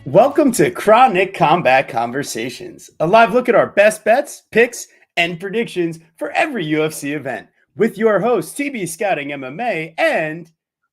Welcome to Chronic Combat Conversations, a live look at our best bets, picks, and predictions for every UFC event with your host, TB Scouting MMA, and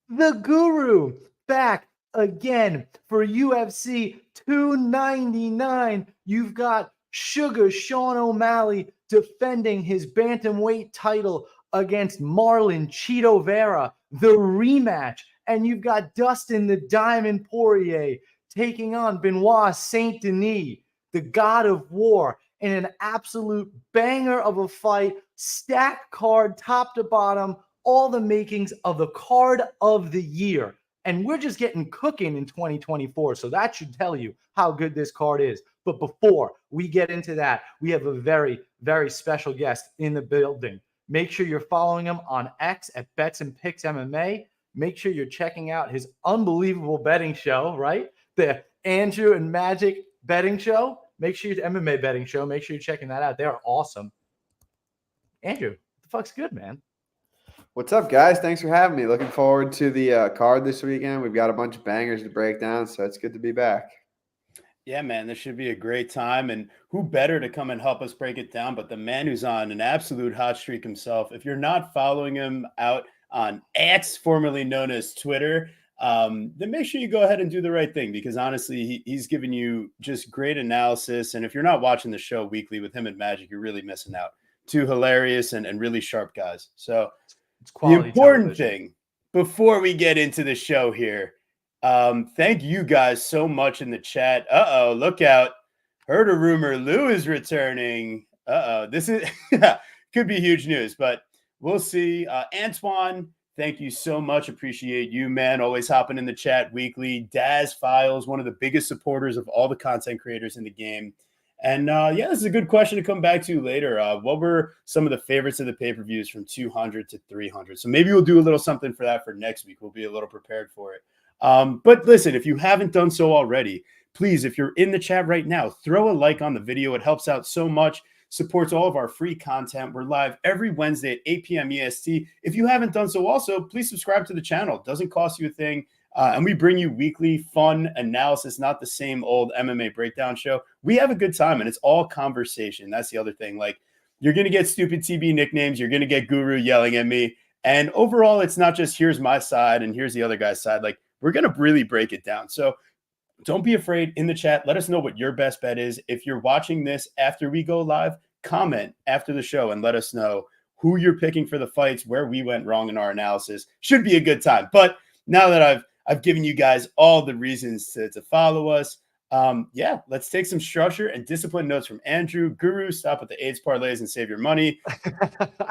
the Guru back again for UFC 299. You've got Sugar Sean O'Malley defending his bantamweight title against Marlon Cheeto Vera, the rematch. And you've got Dustin the Diamond Poirier taking on Benoit Saint Denis, the God of War, in an absolute banger of a fight, stacked card top to bottom, all the makings of the card of the year. And we're just getting cooking in 2024. So that should tell you how good this card is. But before we get into that, we have a very, very special guest in the building. Make sure you're following him on X at Bets and Picks MMA. Make sure you're checking out his unbelievable betting show, right? The Andrew and Magic betting show. Make sure you're MMA betting show. Make sure you're checking that out. They are awesome. Andrew, what the fuck's good, man? What's up, guys? Thanks for having me. Looking forward to the card this weekend. We've got a bunch of bangers to break down, so it's good to be back. Yeah, man, this should be a great time. And who better to come and help us break it down but the man who's on an absolute hot streak himself. If you're not following him out on X, formerly known as Twitter, then make sure you go ahead and do the right thing, because honestly, he's giving you just great analysis. And if you're not watching the show weekly with him and Magic, you're really missing out. Two hilarious and really sharp guys. So the important thing before we get into the show here, thank you guys so much in the chat. Look out. Heard a rumor Lou is returning. This is could be huge news, but we'll see. Antoine, thank you so much. Appreciate you, man. Always hopping in the chat weekly. Daz Files, one of the biggest supporters of all the content creators in the game. And yeah, this is a good question to come back to later. What were some of the favorites of the pay-per-views from 200 to 300? So maybe we'll do a little something for that for next week. We'll be a little prepared for it. But listen, if you haven't done so already, please, if you're in the chat right now, throw a like on the video. It helps out so much. Supports all of our free content. We're live every Wednesday at 8 p.m. EST. If you haven't done so also, please subscribe to the channel. It doesn't cost you a thing. And we bring you weekly fun analysis, not the same old MMA breakdown show. We have a good time, and it's all conversation. That's the other thing. Like, you're going to get stupid TB nicknames. You're going to get Guru yelling at me. And overall, it's not just here's my side and here's the other guy's side. Like, we're going to really break it down. So don't be afraid in the chat. Let us know what your best bet is. If you're watching this after we go live, comment after the show and let us know who you're picking for the fights, where we went wrong in our analysis. Should be a good time. But now that I've given you guys all the reasons to follow us, yeah, let's take some structure and discipline notes from Andrew. Guru, stop at the AIDS parlays and save your money.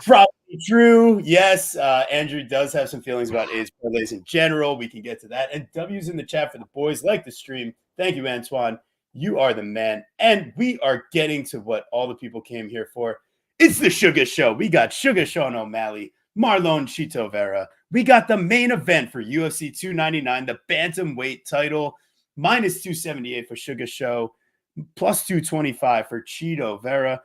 Probably true. Yes, Andrew does have some feelings about AIDS parlays in general. We can get to that. And W's in the chat for the boys. Like the stream. Thank you, Antoine. You are the man. And we are getting to what all the people came here for. It's the Sugar Show. We got Sugar Sean O'Malley, Marlon Cheeto Vera. We got the main event for UFC 299, the bantamweight title, minus 278 for Sugar Show, plus 225 for Cheeto Vera.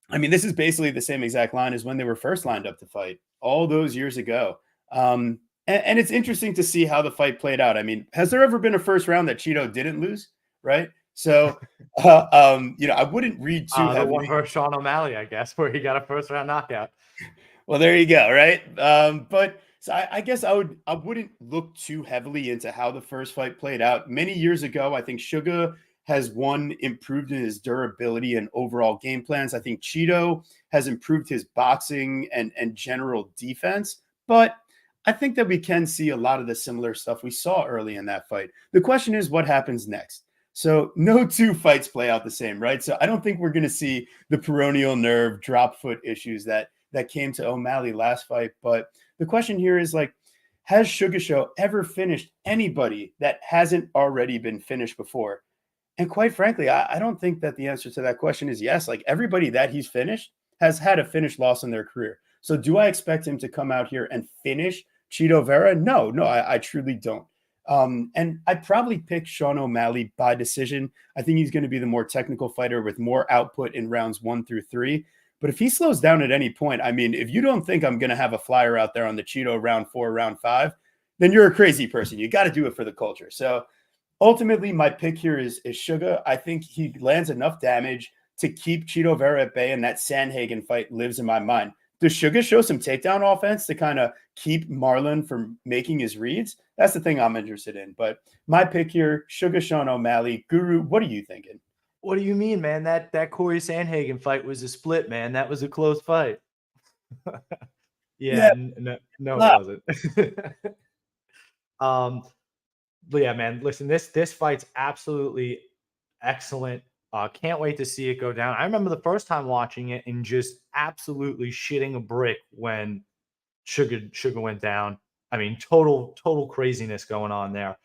I mean, this is basically the same exact line as when they were first lined up to fight all those years ago. And it's interesting to see how the fight played out. I mean, has there ever been a first round that Cheeto didn't lose? Right. So, I wouldn't read too heavily. The one for Sean O'Malley, I guess, where he got a first round knockout. Well, there you go. Right. But so I guess I wouldn't look too heavily into how the first fight played out. Many years ago, I think Sugar has improved in his durability and overall game plans. I think Cheeto has improved his boxing and general defense, but I think that we can see a lot of the similar stuff we saw early in that fight. The question is, what happens next? So no two fights play out the same, right? So I don't think we're going to see the peroneal nerve drop foot issues that came to O'Malley last fight. But the question here is, like, has Sugar Show ever finished anybody that hasn't already been finished before? And quite frankly, I don't think that the answer to that question is yes. Like, everybody that he's finished has had a finish loss in their career. So do I expect him to come out here and finish Cheeto Vera? No, I truly don't. And I'd probably pick Sean O'Malley by decision. I think he's going to be the more technical fighter with more output in rounds 1 through 3. But if he slows down at any point, I mean, if you don't think I'm going to have a flyer out there on the Cheeto round 4, round 5, then you're a crazy person. You got to do it for the culture. So ultimately, my pick here is Sugar. I think he lands enough damage to keep Cheeto Vera at bay, and that Sandhagen fight lives in my mind. Does Sugar show some takedown offense to kind of keep Marlon from making his reads? That's the thing I'm interested in. But my pick here, Sugar Sean O'Malley. Guru, what are you thinking? What do you mean, man? That Corey Sandhagen fight was a split, man. That was a close fight. Yeah. No, it wasn't. But yeah, man, listen, this fight's absolutely excellent. Can't wait to see it go down. I remember the first time watching it and just absolutely shitting a brick when Sugar went down. I mean, total craziness going on there.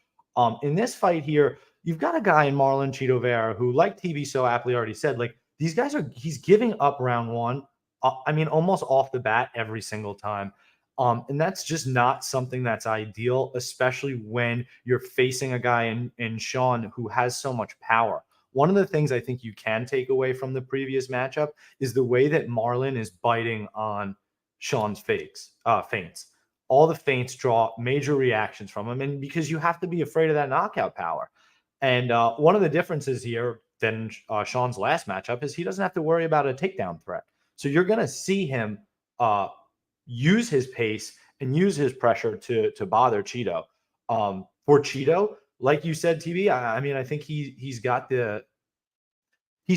In this fight here, you've got a guy in Marlon Cheeto Vera who, like TV so aptly already said, like he's giving up round 1. I mean, almost off the bat every single time. And that's just not something that's ideal, especially when you're facing a guy in Sean who has so much power. One of the things I think you can take away from the previous matchup is the way that Marlon is biting on Sean's feints. All the feints draw major reactions from him, and because you have to be afraid of that knockout power. And one of the differences here than Sean's last matchup is he doesn't have to worry about a takedown threat. So you're going to see him use his pace and use his pressure to bother Cheeto. For Cheeto, like you said, TV, I mean, I think he's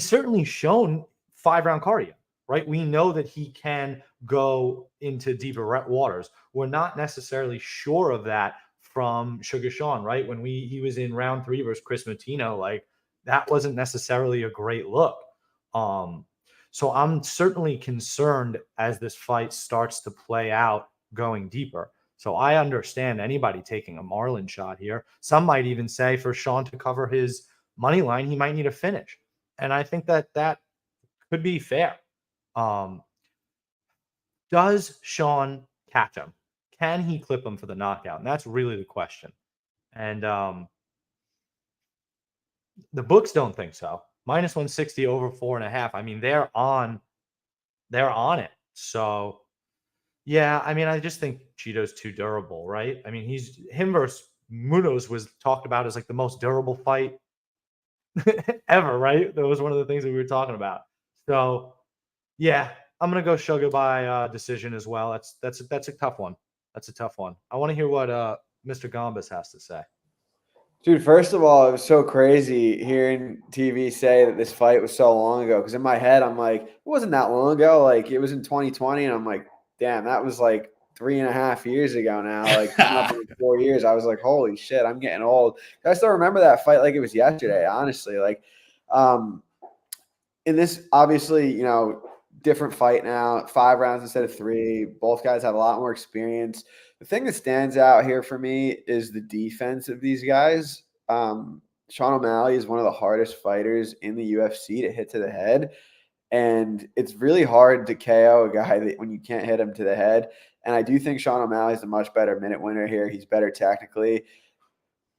certainly shown 5-round cardio, right? We know that he can go into deeper waters. We're not necessarily sure of that from Sugar Sean, right? When he was in round 3 versus Chris Matino, like that wasn't necessarily a great look. So I'm certainly concerned as this fight starts to play out going deeper. So I understand anybody taking a Marlon shot here. Some might even say for Sean to cover his money line, he might need a finish. And I think that could be fair. Does Sean catch him? Can he clip him for the knockout? And that's really the question. And the books don't think so. -160 over 4.5. I mean, they're on it. So yeah, I mean, I just think Cheeto's too durable, right? I mean, him versus Munoz was talked about as like the most durable fight ever, right? That was one of the things that we were talking about. So yeah, I'm gonna go Sugar by decision as well. That's a tough one. That's a tough one. I want to hear what Mr. Gombas has to say. Dude, first of all, it was so crazy hearing TV say that this fight was so long ago. Because in my head, I'm like, it wasn't that long ago. Like, it was in 2020. And I'm like, damn, that was like 3.5 years ago now. Like, coming up in 4 years, I was like, holy shit, I'm getting old. I still remember that fight like it was yesterday, honestly. Like, in this, obviously, you know, different fight now, 5 rounds instead of 3. Both guys have a lot more experience. The thing that stands out here for me is the defense of these guys. Sean O'Malley is one of the hardest fighters in the UFC to hit to the head. And it's really hard to KO a guy that when you can't hit him to the head. And I do think Sean O'Malley is a much better minute winner here. He's better technically.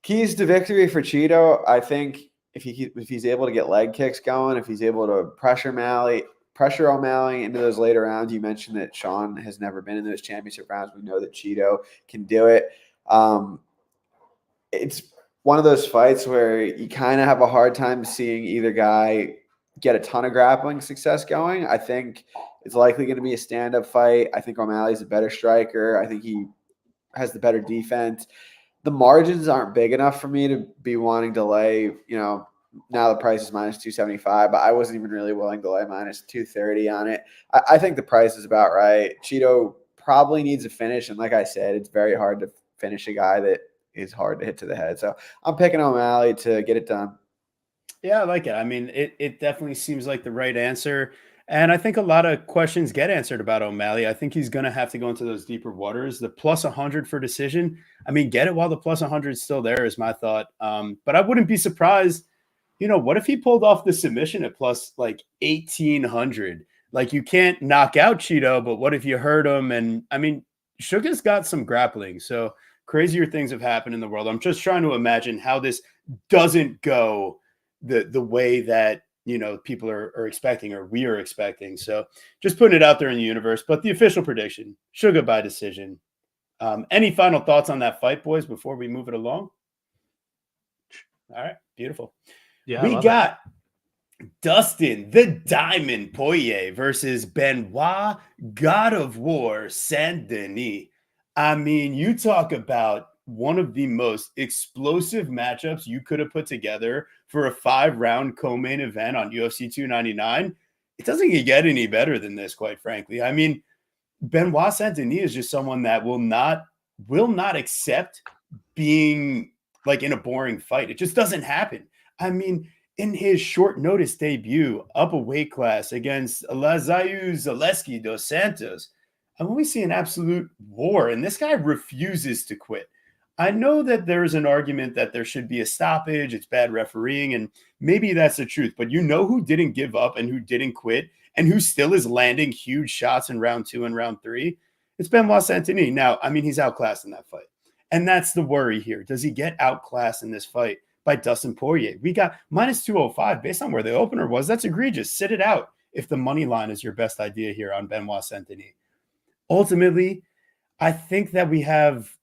Keys to victory for Cheeto, I think if he's able to get leg kicks going, if he's able to pressure O'Malley into those later rounds. You mentioned that Sean has never been in those championship rounds. We know that Cheeto can do it. It's one of those fights where you kind of have a hard time seeing either guy get a ton of grappling success going. I think it's likely going to be a stand-up fight. I think O'Malley's a better striker. I think he has the better defense. The margins aren't big enough for me to be wanting to lay, you know, now the price is -275, but I wasn't even really willing to lay -230 on it. I think the price is about right. Cheeto probably needs a finish, and like I said, it's very hard to finish a guy that is hard to hit to the head. So I'm picking O'Malley to get it done. Yeah, I like it. I mean, it definitely seems like the right answer. And I think a lot of questions get answered about O'Malley. I think he's going to have to go into those deeper waters. The +100 for decision, I mean, get it while the +100 is still there is my thought. But I wouldn't be surprised. You know, what if he pulled off the submission at plus like 1,800? Like, you can't knock out Cheeto, but what if you hurt him? And I mean, Sugar's got some grappling. So crazier things have happened in the world. I'm just trying to imagine how this doesn't go the way that, you know, people are expecting, or we are expecting. So just putting it out there in the universe. But the official prediction, Sugar by decision. Any final thoughts on that fight, boys, before we move it along? All right, beautiful. Yeah, We got Dustin the Diamond Poirier versus Benoit God of War Saint Denis. I mean, you talk about one of the most explosive matchups you could have put together for a 5-round co-main event on UFC 299. It doesn't get any better than this, quite frankly. I mean, Benoit Saint Denis is just someone that will not accept being like in a boring fight. It just doesn't happen. I mean, in his short notice debut up a weight class against Lazayu Zaleski dos Santos, and we see an absolute war, and this guy refuses to quit. I know that there's an argument that there should be a stoppage, it's bad refereeing, and maybe that's the truth, but you know who didn't give up and who didn't quit and who still is landing huge shots in round 2 and round 3? It's Benoit Saint Denis. Now, I mean, he's outclassed in that fight. And that's the worry here. Does he get outclassed in this fight by Dustin Poirier? We got minus 205 based on where the opener was. That's egregious. Sit it out if the money line is your best idea here on Benoit Saint Denis. Ultimately, I think that we have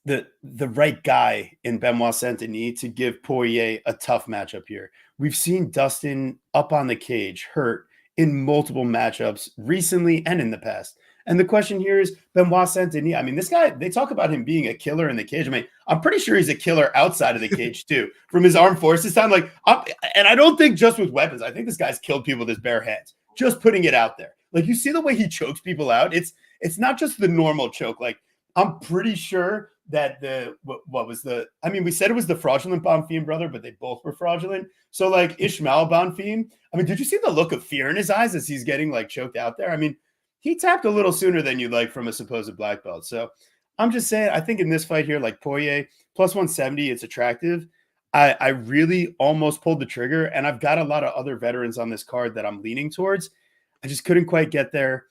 the right guy in Benoit Saint Denis to give Poirier a tough matchup here. We've seen Dustin up on the cage, hurt in multiple matchups recently and in the past. And the question here is Benoit Saint Denis. I mean, this guy, they talk about him being a killer in the cage. I mean, I'm pretty sure he's a killer outside of the cage too, from his armed forces time. Like, and I don't think just with weapons. I think this guy's killed people with his bare hands. Just putting it out there. Like, you see the way he chokes people out. It's not just the normal choke. Like, I'm pretty sure that we said it was the fraudulent Bonfim brother, but they both were fraudulent. So like Ishmael Bonfim, I mean, did you see the look of fear in his eyes as he's getting like choked out there? I mean, he tapped a little sooner than you'd like from a supposed black belt. So I'm just saying, I think in this fight here, like Poirier, plus 170, it's attractive. I really almost pulled the trigger, and I've got a lot of other veterans on this card that I'm leaning towards. I just couldn't quite get there.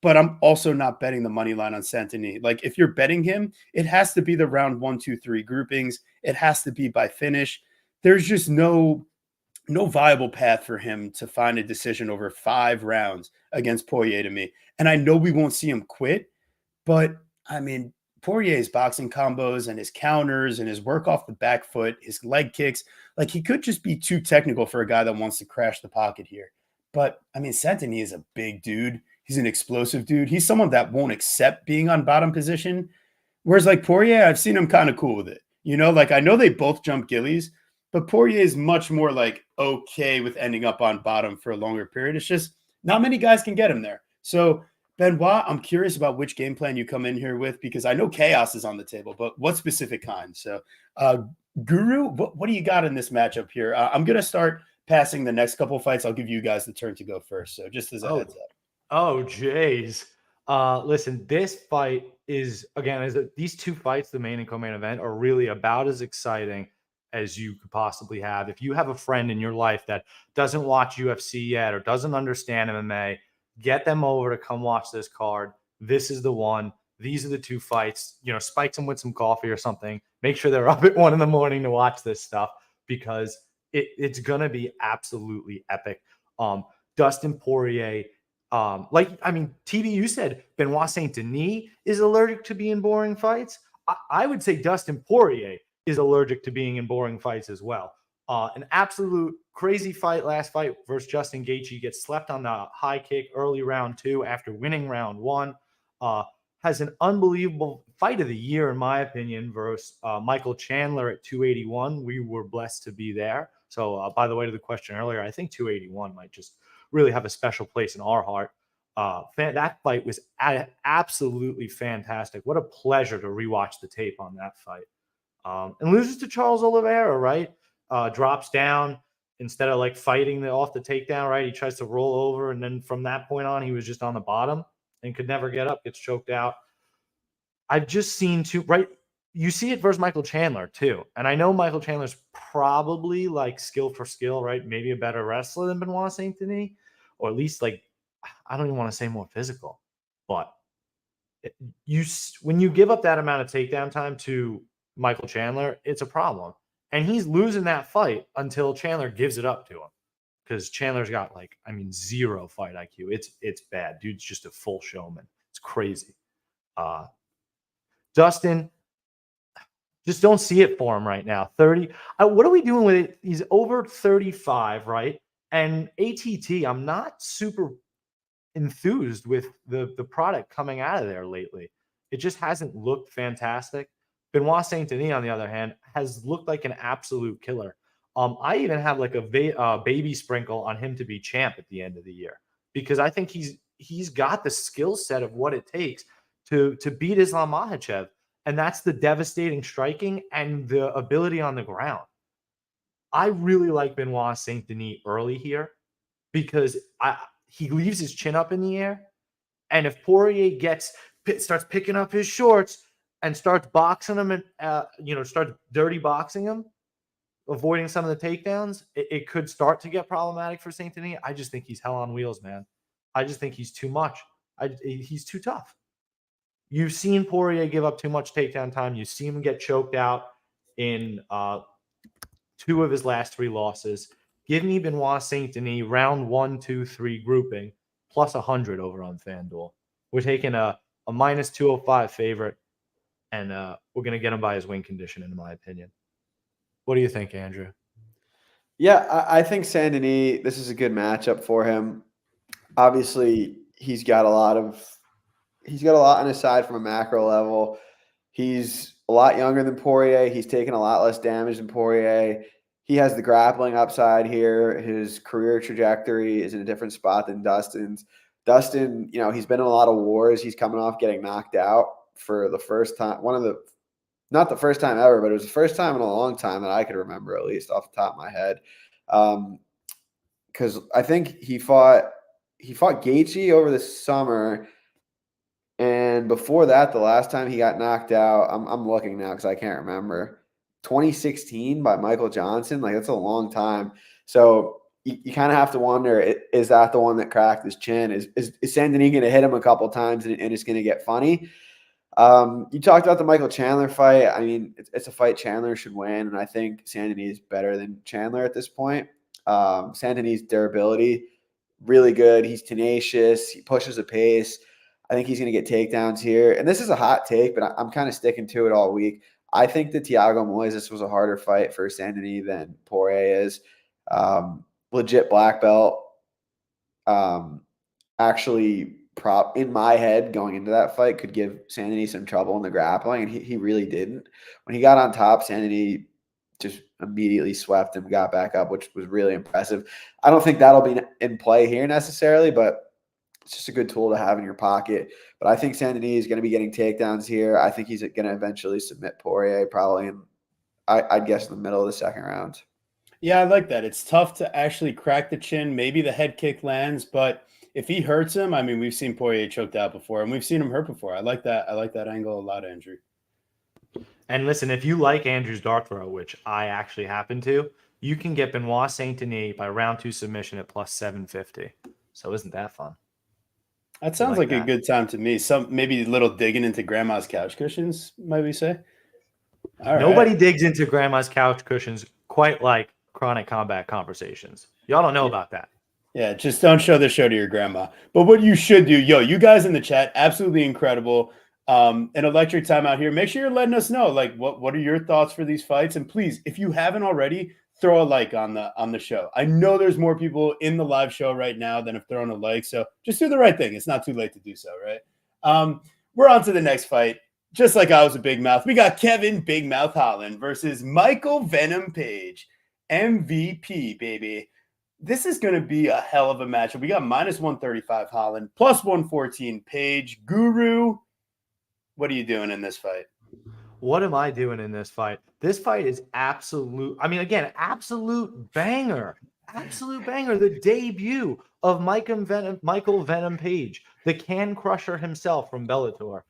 But I'm also not betting the money line on Saint Denis. Like, if you're betting him, it has to be the round 1, 2, 3 groupings. It has to be by finish. There's just no viable path for him to find a decision over 5 rounds against Poirier to me. And I know we won't see him quit, but I mean, Poirier's boxing combos and his counters and his work off the back foot, his leg kicks, like he could just be too technical for a guy that wants to crash the pocket here. But I mean, Saint Denis is a big dude. He's an explosive dude. He's someone that won't accept being on bottom position. Whereas like Poirier, I've seen him kind of cool with it. You know, like I know they both jump gillies, but Poirier is much more like okay with ending up on bottom for a longer period. It's just not many guys can get him there. So Benoit, I'm curious about which game plan you come in here with, because I know chaos is on the table, but what specific kind? So Guru, what do you got in this matchup here? I'm going to start passing the next couple fights. I'll give you guys the turn to go first. So just as a heads up. Oh, jeez. Listen, this fight is, again, these two fights, the main and co-main event, are really about as exciting as you could possibly have. If you have a friend in your life that doesn't watch UFC yet or doesn't understand MMA, get them over to come watch this card. This is the one. These are the two fights. You know, spike them with some coffee or something. Make sure they're up at 1 a.m. to watch this stuff, because it's going to be absolutely epic. Dustin Poirier, TV, you said Benoit Saint Denis is allergic to being boring fights. I would say Dustin Poirier is allergic to being in boring fights as well. An absolute crazy fight last fight versus Justin Gaethje. Gets slept on the high kick early round 2 after winning round 1. Has an unbelievable fight of the year, in my opinion, versus Michael Chandler at 281. We were blessed to be there. So, by the way, to the question earlier, I think 281 might just really have a special place in our heart. That fight was absolutely fantastic. What a pleasure to rewatch the tape on that fight. And loses to Charles Oliveira, right? Drops down instead of like fighting off the takedown, right? He tries to roll over, and then from that point on, he was just on the bottom and could never get up, gets choked out. I've just seen right? You see it versus Michael Chandler too. And I know Michael Chandler's probably like skill for skill, right? Maybe a better wrestler than Benoit Saint Denis, or at least like, I don't even want to say more physical, but When you give up that amount of takedown time to Michael Chandler, it's a problem. And he's losing that fight until Chandler gives it up to him. Because Chandler's got zero fight IQ. It's bad. Dude's just a full showman. It's crazy. Dustin, just don't see it for him right now. 30. What are we doing with it? He's over 35, right? And ATT, I'm not super enthused with the product coming out of there lately. It just hasn't looked fantastic. Benoit Saint Denis, on the other hand, has looked like an absolute killer. I even have like a baby sprinkle on him to be champ at the end of the year because I think he's got the skill set of what it takes to beat Islam Makhachev, and that's the devastating striking and the ability on the ground. I really like Benoit Saint Denis early here because he leaves his chin up in the air, and if Poirier starts picking up his shorts and starts boxing him and starts dirty boxing him, avoiding some of the takedowns, it could start to get problematic for Saint Denis. I just think he's hell on wheels, man. I just think he's too much. He's too tough. You've seen Poirier give up too much takedown time. You've seen him get choked out in 2 of his last 3 losses. Give me Benoit Saint Denis round 1, 2, 3 grouping plus 100 over on FanDuel. We're taking a minus 205 favorite, and we're going to get him by his win condition, in my opinion. What do you think, Andrew? Yeah, I think Saint Denis, this is a good matchup for him. Obviously, he's got a lot on his side from a macro level. He's a lot younger than Poirier. He's taken a lot less damage than Poirier. He has the grappling upside here. His career trajectory is in a different spot than Dustin's. Dustin, he's been in a lot of wars. He's coming off getting knocked out for the first time. Not the first time ever, but it was the first time in a long time that I could remember, at least off the top of my head. Because I think he fought Gaethje over the summer, and before that, the last time he got knocked out, I'm looking now because I can't remember, 2016 by Michael Johnson. Like, that's a long time. So you kind of have to wonder, is that the one that cracked his chin? Is Saint Denis going to hit him a couple times and it's going to get funny? You talked about the Michael Chandler fight. I mean, it's a fight Chandler should win, and I think Saint Denis is better than Chandler at this point. Saint Denis' durability, really good. He's tenacious. He pushes a pace. I think he's going to get takedowns here. And this is a hot take, but I'm kind of sticking to it all week. I think that Thiago Moises was a harder fight for Saint Denis than Poirier is. Legit black belt. Actually, in my head going into that fight could give Saint Denis some trouble in the grappling, and he really didn't. When he got on top, Saint Denis just immediately swept him, got back up, which was really impressive. I don't think that'll be in play here necessarily, but it's just a good tool to have in your pocket. But I think Saint Denis is going to be getting takedowns here. I think he's going to eventually submit Poirier, probably I'd guess in the middle of the second round. Yeah, I like that. It's tough to actually crack the chin. Maybe the head kick lands, but if he hurts him, I mean, we've seen Poirier choked out before, and we've seen him hurt before. I like that. I like that angle a lot, Andrew. And listen, if you like Andrew's dart throw, which I actually happen to, you can get Benoit Saint Denis by round 2 submission at plus 750. So isn't that fun? That sounds like a good time to me. Maybe a little digging into grandma's couch cushions, might we say? Nobody digs into grandma's couch cushions quite like Chronic Combat Conversations. Y'all don't know about that. Yeah, just don't show the show to your grandma. But what you should do, you guys in the chat, absolutely incredible. An electric time out here. Make sure you're letting us know, like, what are your thoughts for these fights? And please, if you haven't already, throw a like on the show. I know there's more people in the live show right now than have thrown a like, so just do the right thing. It's not too late to do so, right? We're on to the next fight. Just like I was a big mouth, we got Kevin Big Mouth Holland versus Michael Venom Page. MVP, baby. This is going to be a hell of a matchup. We got minus 135 Holland, plus 114 Page. Guru, what are you doing in this fight? What am I doing in this fight? This fight is absolute. I mean, again, absolute banger. Absolute banger. The debut of Michael Venom Page, the can crusher himself from Bellator.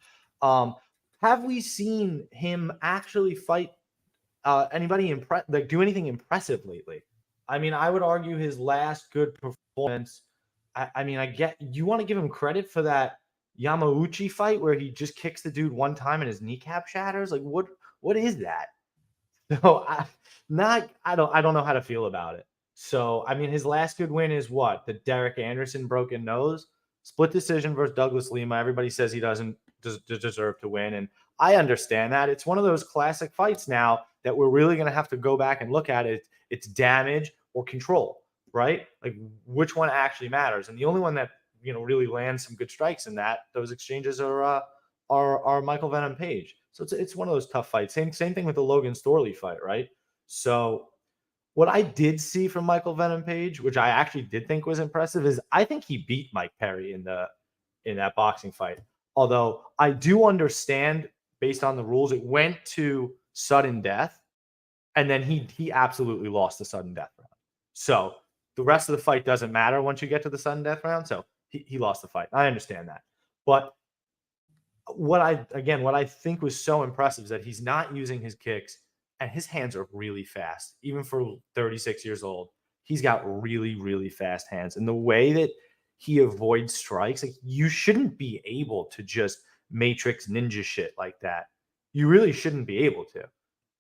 Have we seen him actually fight anybody do anything impressive lately? I mean, I would argue his last good performance. I mean, I get you want to give him credit for that Yamauchi fight where he just kicks the dude one time and his kneecap shatters? Like what is that? So I don't know how to feel about it. So I mean, his last good win is what? The Derek Anderson broken nose, split decision versus Douglas Lima. Everybody says he doesn't deserve to win, and I understand that. It's one of those classic fights now that we're really going to have to go back and look at it. It's damage or control, right? Like which one actually matters, and the only one that really lands some good strikes in those exchanges are Michael Venom Page. So it's one of those tough fights. Same thing with the Logan Storley fight, right? So what I did see from Michael Venom Page, which I actually did think was impressive, is I think he beat Mike Perry in that boxing fight. Although I do understand, based on the rules, it went to sudden death, and then he absolutely lost the sudden death round. So the rest of the fight doesn't matter once you get to the sudden death round. So he lost the fight. I understand that, but what I think was so impressive is that he's not using his kicks, and his hands are really fast. Even for 36 years old, he's got really, really fast hands. And the way that he avoids strikes, like you shouldn't be able to just matrix ninja shit like that. You really shouldn't be able to.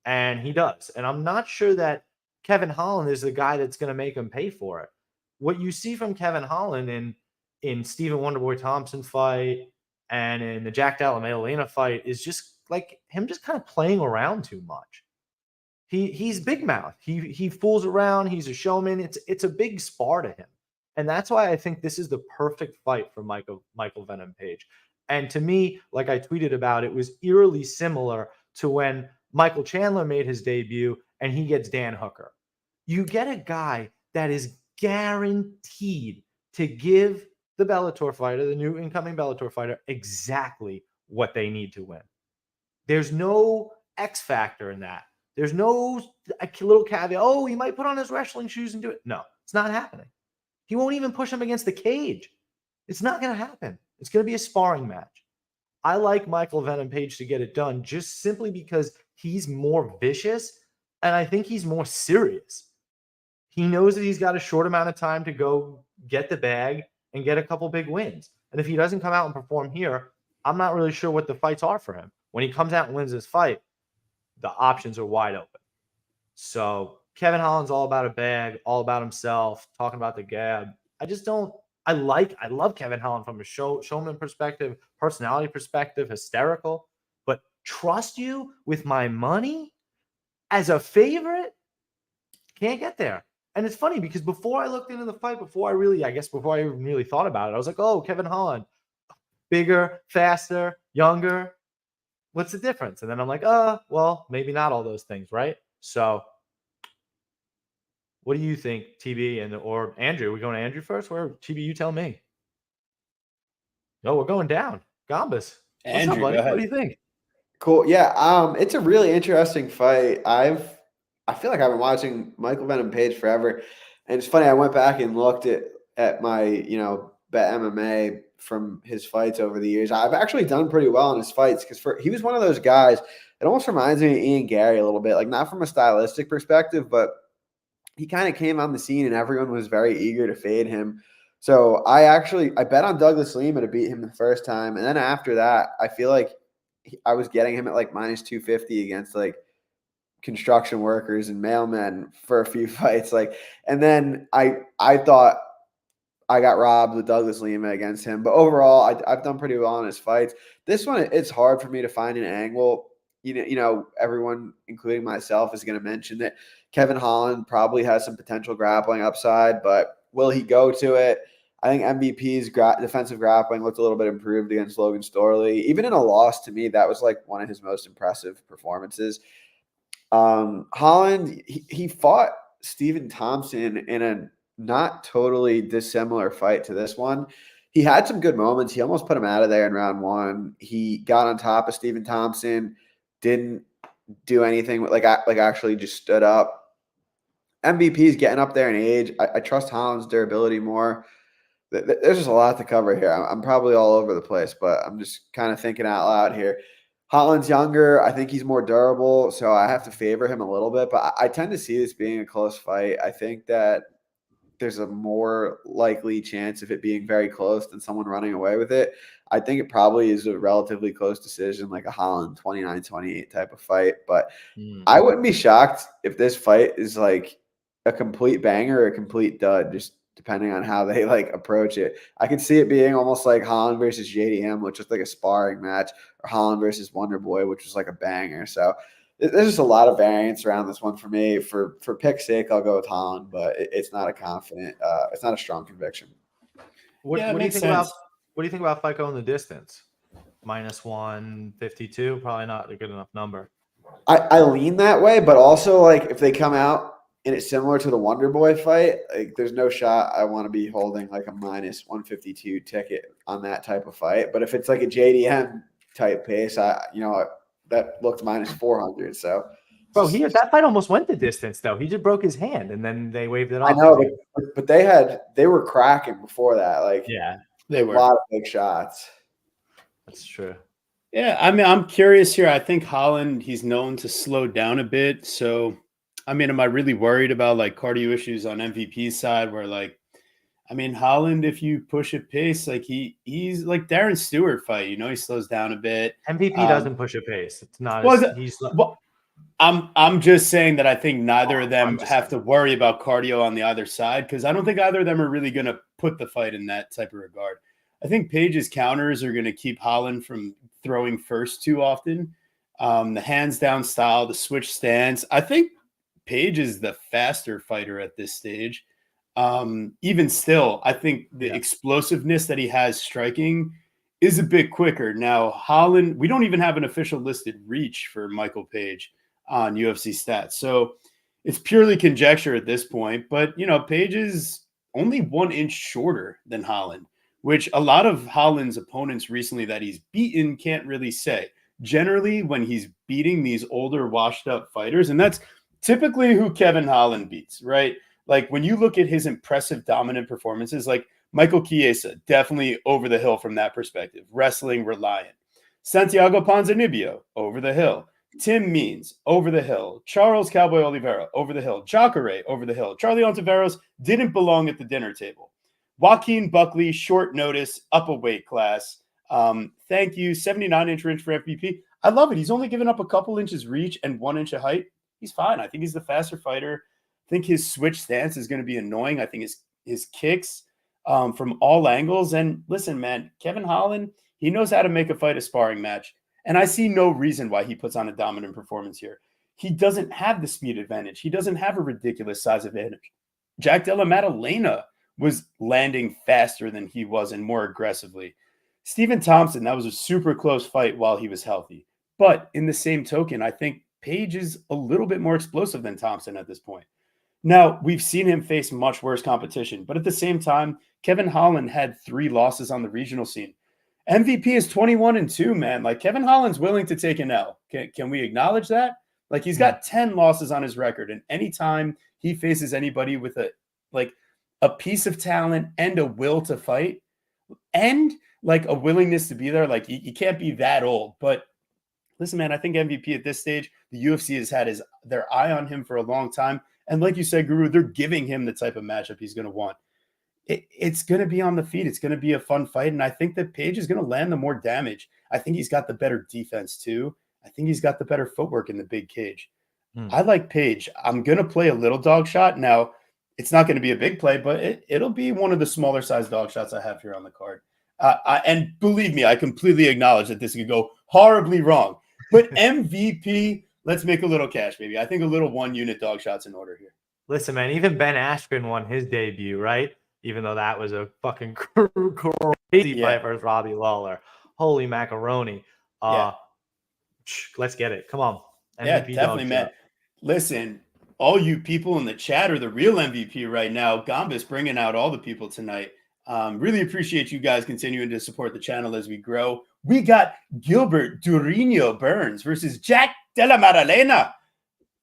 And he does. And I'm not sure that Kevin Holland is the guy that's going to make him pay for it. What you see from Kevin Holland in Stephen Wonderboy Thompson fight and in the Jack Della Maddalena fight is just like him just kind of playing around too much. He's big mouth. He fools around. He's a showman. It's a big spar to him. And that's why I think this is the perfect fight for Michael Venom Page. And to me, like I tweeted about, it was eerily similar to when Michael Chandler made his debut and he gets Dan Hooker. You get a guy that is guaranteed to give the Bellator fighter, the new incoming Bellator fighter, exactly what they need to win. There's no X factor in that. There's no little caveat. Oh, he might put on his wrestling shoes and do it. No, it's not happening. He won't even push him against the cage. It's not going to happen. It's going to be a sparring match. I like Michael Venom Page to get it done just simply because he's more vicious and I think he's more serious. He knows that he's got a short amount of time to go get the bag and get a couple big wins. And if he doesn't come out and perform here, I'm not really sure what the fights are for him. When he comes out and wins this fight, the options are wide open. So Kevin Holland's all about a bag, all about himself, talking about the gab. I love Kevin Holland from a showman perspective, personality perspective, hysterical, but trust you with my money as a favorite, can't get there. And it's funny because before I looked into the fight, before I even really thought about it, I was like, oh, Kevin Holland, bigger, faster, younger. What's the difference? And then I'm like, well, maybe not all those things, right? So what do you think, TB or Andrew? We going to Andrew first? Where TB, you tell me. No, we're going down. Gombas. Andrew, what's up, buddy? go ahead. What do you think? Cool. Yeah. It's a really interesting fight. I feel like I've been watching Michael Venom Page forever. And it's funny, I went back and looked at my, bet MMA from his fights over the years. I've actually done pretty well in his fights because he was one of those guys. It almost reminds me of Ian Gary a little bit, like not from a stylistic perspective, but he kind of came on the scene and everyone was very eager to fade him. So I bet on Douglas Lima to beat him the first time. And then after that, I feel like I was getting him at like minus 250 against like construction workers and mailmen for a few fights. And then I thought I got robbed with Douglas Lima against him. But overall, I've done pretty well in his fights. This one, it's hard for me to find an angle. Everyone, including myself, is going to mention that Kevin Holland probably has some potential grappling upside, but will he go to it? I think MVP's defensive grappling looked a little bit improved against Logan Storley. Even in a loss, to me, that was like one of his most impressive performances. Holland, he fought Stephen Thompson in a not totally dissimilar fight to this one. He had some good moments. He almost put him out of there in round one. He got on top of Stephen Thompson, didn't do anything, like actually just stood up. MVP's getting up there in age. I trust Holland's durability more. There's just a lot to cover here. I'm probably all over the place, but I'm just kind of thinking out loud here. Holland's younger. I think he's more durable, so I have to favor him a little bit, but I tend to see this being a close fight. I think that there's a more likely chance of it being very close than someone running away with it. I think it probably is a relatively close decision, like a Holland 29-28 type of fight. But I wouldn't be shocked if this fight is like a complete banger or a complete dud, just depending on how they like approach it. I could see it being almost like Holland versus JDM, which was like a sparring match, or Holland versus Wonder Boy, which was like a banger. So there's just a lot of variance around this one for me. For pick's sake, I'll go with Holland, but it's not a confident, it's not a strong conviction. What Yeah, it do you makes think sense. about what do you think about fight going the distance? -152, probably not a good enough number. I lean that way, but also like if they come out and it's similar to the Wonder Boy fight, like there's no shot I want to be holding like a -152 ticket on that type of fight. But if it's like a JDM type pace, that looked -400. So, Bro, that fight almost went the distance though. He just broke his hand and then they waved it off. I know, but they were cracking before that. Like, Yeah, they were a lot of big shots. That's true. Yeah, I mean, I'm curious here. I think Holland, he's known to slow down a bit. So, I mean, am I really worried about like cardio issues on MVP's side where like, I mean, Holland, if you push at pace, like he's like Darren Stewart fight, he slows down a bit. MVP doesn't push a pace. It's not. Well, I'm just saying that I think neither of them have to worry about cardio on the other side because I don't think either of them are really going to put the fight in that type of regard. I think Page's counters are going to keep Holland from throwing first too often. The hands down style, the switch stance. I think Page is the faster fighter at this stage. Even still, I think the explosiveness that he has striking is a bit quicker. Now, Holland, we don't even have an official listed reach for Michael Page on UFC stats. So it's purely conjecture at this point. But, Page is only 1 inch shorter than Holland, which a lot of Holland's opponents recently that he's beaten can't really say. Generally, when he's beating these older, washed-up fighters, and that's typically who Kevin Holland beats, right? Like, when you look at his impressive, dominant performances, like Michael Chiesa, definitely over the hill from that perspective, wrestling reliant. Santiago Ponzinibbio, over the hill. Tim Means, over the hill. Charles Cowboy Oliveira, over the hill. Jacare, over the hill. Charlie Ontiveros didn't belong at the dinner table. Joaquin Buckley, short notice, up a weight class. Thank you. 79-inch reach for FBP. I love it. He's only given up a couple inches reach and 1 inch of height. He's fine. I think he's the faster fighter. I think his switch stance is going to be annoying. I think his kicks from all angles. And listen, man, Kevin Holland, he knows how to make a fight a sparring match. And I see no reason why he puts on a dominant performance here. He doesn't have the speed advantage. He doesn't have a ridiculous size advantage. Jack Della Maddalena was landing faster than he was and more aggressively. Stephen Thompson, that was a super close fight while he was healthy. But in the same token, I think Page is a little bit more explosive than Thompson at this point. Now, we've seen him face much worse competition, but at the same time, Kevin Holland had 3 losses on the regional scene. MVP is 21-2, man. Like, Kevin Holland's willing to take an L. Can we acknowledge that? Like, he's got 10 losses on his record, and anytime he faces anybody with a piece of talent and a will to fight and like a willingness to be there, like you can't be that old. But listen, man, I think MVP at this stage, the UFC has had their eye on him for a long time. And like you said, Guru, they're giving him the type of matchup he's going to want. It's going to be on the feet. It's going to be a fun fight. And I think that Page is going to land the more damage. I think he's got the better defense too. I think he's got the better footwork in the big cage. I like Page. I'm going to play a little dog shot. Now, it's not going to be a big play, but it'll be one of the smaller size dog shots I have here on the card. And believe me, I completely acknowledge that this could go horribly wrong. But MVP, let's make a little cash, baby. I think a little 1-unit dog shot's in order here. Listen, man, even Ben Askren won his debut, right? Even though that was a fucking crazy fight versus Robbie Lawler. Holy macaroni. Let's get it. Come on. MVP definitely, man. Listen, all you people in the chat are the real MVP right now. Gombas bringing out all the people tonight. Really appreciate you guys continuing to support the channel as we grow. We got Gilbert Durinho Burns versus Jack Della Maddalena.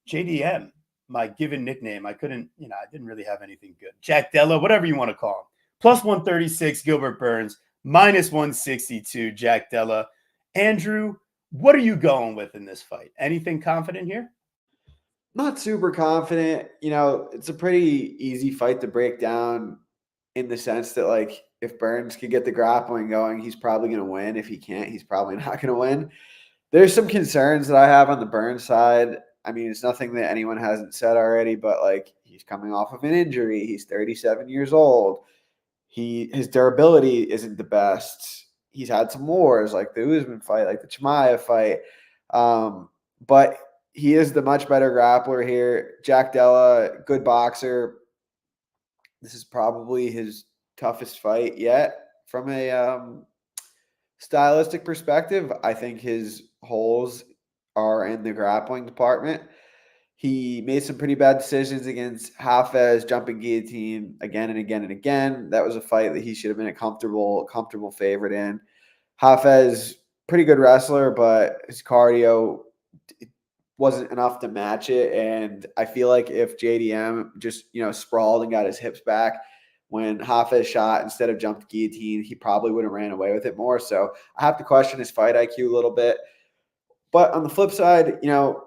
JDM, my given nickname. I didn't really have anything good. Jack Della, whatever you want to call him. Plus 136, Gilbert Burns. Minus 162, Jack Della. Andrew, what are you going with in this fight? Anything confident here? Not super confident. It's a pretty easy fight to break down in the sense that, like, if Burns could get the grappling going, he's probably going to win. If he can't, he's probably not going to win. There's some concerns that I have on the Burns side. I mean, it's nothing that anyone hasn't said already, but, like, he's coming off of an injury. He's 37 years old. His durability isn't the best. He's had some wars, like the Usman fight, like the Chimaev fight. But he is the much better grappler here. Jack Della, good boxer. This is probably his toughest fight yet from a stylistic perspective. I think his holes are in the grappling department. He made some pretty bad decisions against Hafez, jumping guillotine again and again and again. That was a fight that he should have been a comfortable favorite in. Hafez, pretty good wrestler, but his cardio wasn't enough to match it. And I feel like if JDM just, sprawled and got his hips back when Hafez shot instead of jumped guillotine, he probably would have ran away with it more. So I have to question his fight IQ a little bit. But on the flip side,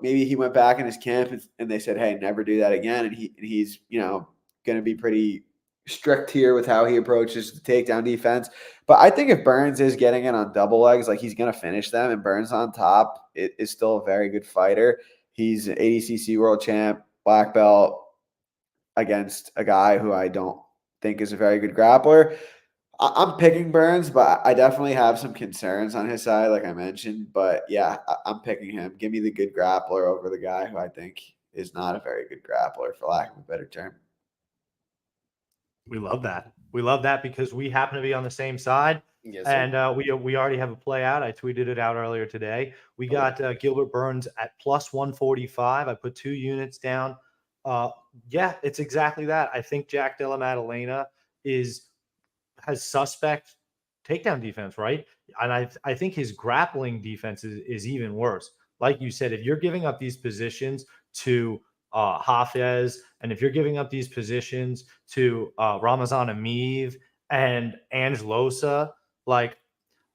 maybe he went back in his camp and they said, hey, never do that again. And he's, going to be pretty strict here with how he approaches the takedown defense. But I think if Burns is getting it on double legs, like, he's going to finish them, and Burns on top is still a very good fighter. He's an ADCC world champ, black belt, against a guy who I don't think is a very good grappler. I'm picking Burns, but I definitely have some concerns on his side, like I mentioned. But yeah, I'm picking him. Give me the good grappler over the guy who I think is not a very good grappler, for lack of a better term. We love that. We love that because we happen to be on the same side. Yes, sir. And we already have a play out. I tweeted it out earlier today. We got Gilbert Burns at plus 145. I put 2 units down. Yeah, it's exactly that. I think Jack Della Maddalena has suspect takedown defense, right? And I think his grappling defense is even worse. Like you said, if you're giving up these positions to Hafez, and if you're giving up these positions to Ramazan Ameev and Angelosa, like,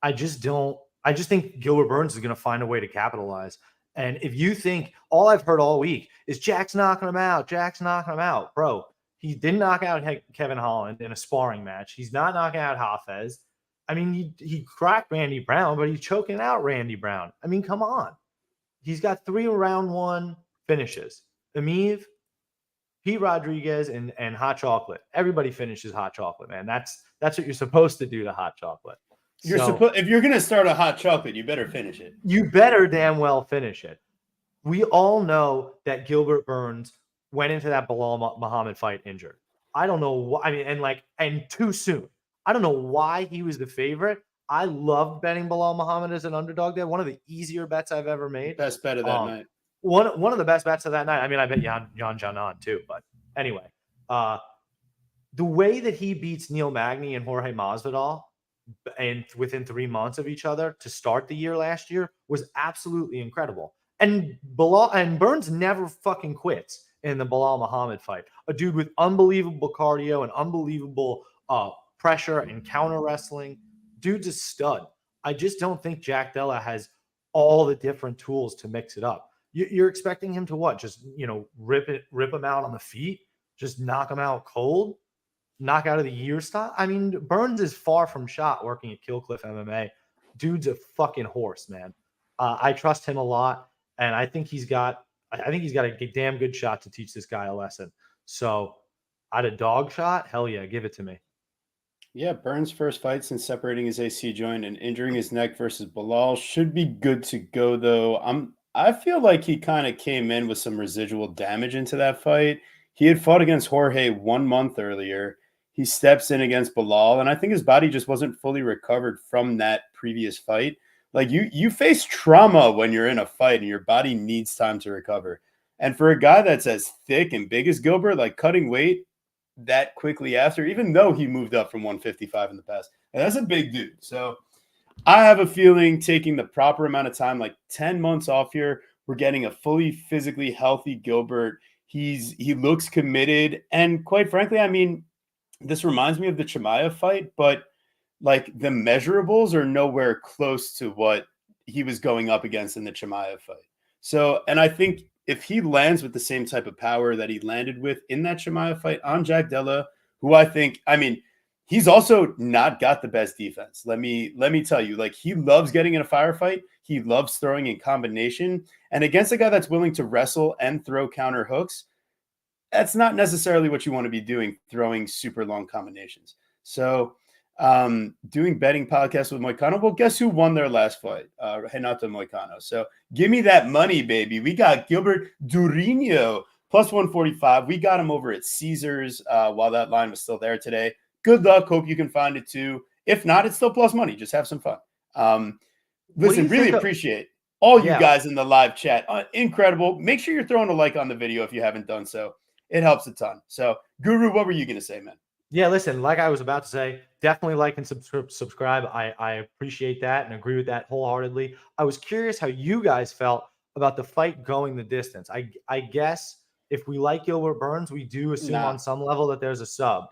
I just think Gilbert Burns is going to find a way to capitalize. And if you think all I've heard all week is Jack's knocking him out, bro, he didn't knock out Kevin Holland in a sparring match. He's not knocking out Hafez. I mean, he cracked Randy Brown, but he's choking out Randy Brown. I mean, come on. He's got 3 round 1 finishes. Ameev, Pete Rodriguez, and Hot Chocolate. Everybody finishes Hot Chocolate, man. That's what you're supposed to do to Hot Chocolate. If you're gonna start a Hot Chocolate, you better finish it. You better damn well finish it. We all know that Gilbert Burns went into that Bilal Muhammad fight injured. I don't know why. I mean, and too soon. I don't know why he was the favorite. I loved betting Bilal Muhammad as an underdog there. One of the easier bets I've ever made. Best bet of that night. One of the best bets of that night. I mean, I bet Yan Janan too. But anyway, the way that he beats Neil Magny and Jorge Masvidal, and within 3 months of each other to start the year last year, was absolutely incredible. And Burns never fucking quits in the Bilal Muhammad fight. A dude with unbelievable cardio and unbelievable pressure and counter wrestling. Dude's a stud. I just don't think Jack Della has all the different tools to mix it up. You're expecting him to what? Just, rip him out on the feet? Just knock him out cold? Knock out of the year style? I mean, Burns is far from shot working at Killcliff MMA. Dude's a fucking horse, man. I trust him a lot, and I think he's got a damn good shot to teach this guy a lesson. So, at a dog shot, hell yeah, give it to me. Yeah, Burns' first fight since separating his AC joint and injuring his neck versus Bilal should be good to go, though. I feel like he kind of came in with some residual damage into that fight. He had fought against Jorge 1 month earlier. He steps in against Bilal, and I think his body just wasn't fully recovered from that previous fight. Like, you face trauma when you're in a fight, and your body needs time to recover. And for a guy that's as thick and big as Gilbert, like, cutting weight that quickly after, even though he moved up from 155 in the past, and that's a big dude. So I have a feeling taking the proper amount of time, like 10 months off here, we're getting a fully physically healthy Gilbert. He looks committed, and quite frankly, I mean, this reminds me of the Chimaev fight, but like the measurables are nowhere close to what he was going up against in the Chimaev fight. So, and I think if he lands with the same type of power that he landed with in that Chimaev fight on Jack Della, who I mean, he's also not got the best defense. Let me tell you, like, he loves getting in a firefight. He loves throwing in combination. And against a guy that's willing to wrestle and throw counter hooks, that's not necessarily what you want to be doing, throwing super long combinations. So doing betting podcasts with Moicano. Well, guess who won their last fight? Renato Moicano. So give me that money, baby. We got Gilbert Durinho plus 145. We got him over at Caesars while that line was still there today. Good luck. Hope you can find it too. If not, it's still plus money. Just have some fun. Listen, really appreciate all you guys in the live chat. Incredible. Make sure you're throwing a like on the video if you haven't done so. It helps a ton. So, Guru, what were you going to say, man? Yeah, listen, like I was about to say, definitely like and subscribe. I appreciate that and agree with that wholeheartedly. I was curious how you guys felt about the fight going the distance. I guess if we like Gilbert Burns, we do assume on some level that there's a sub.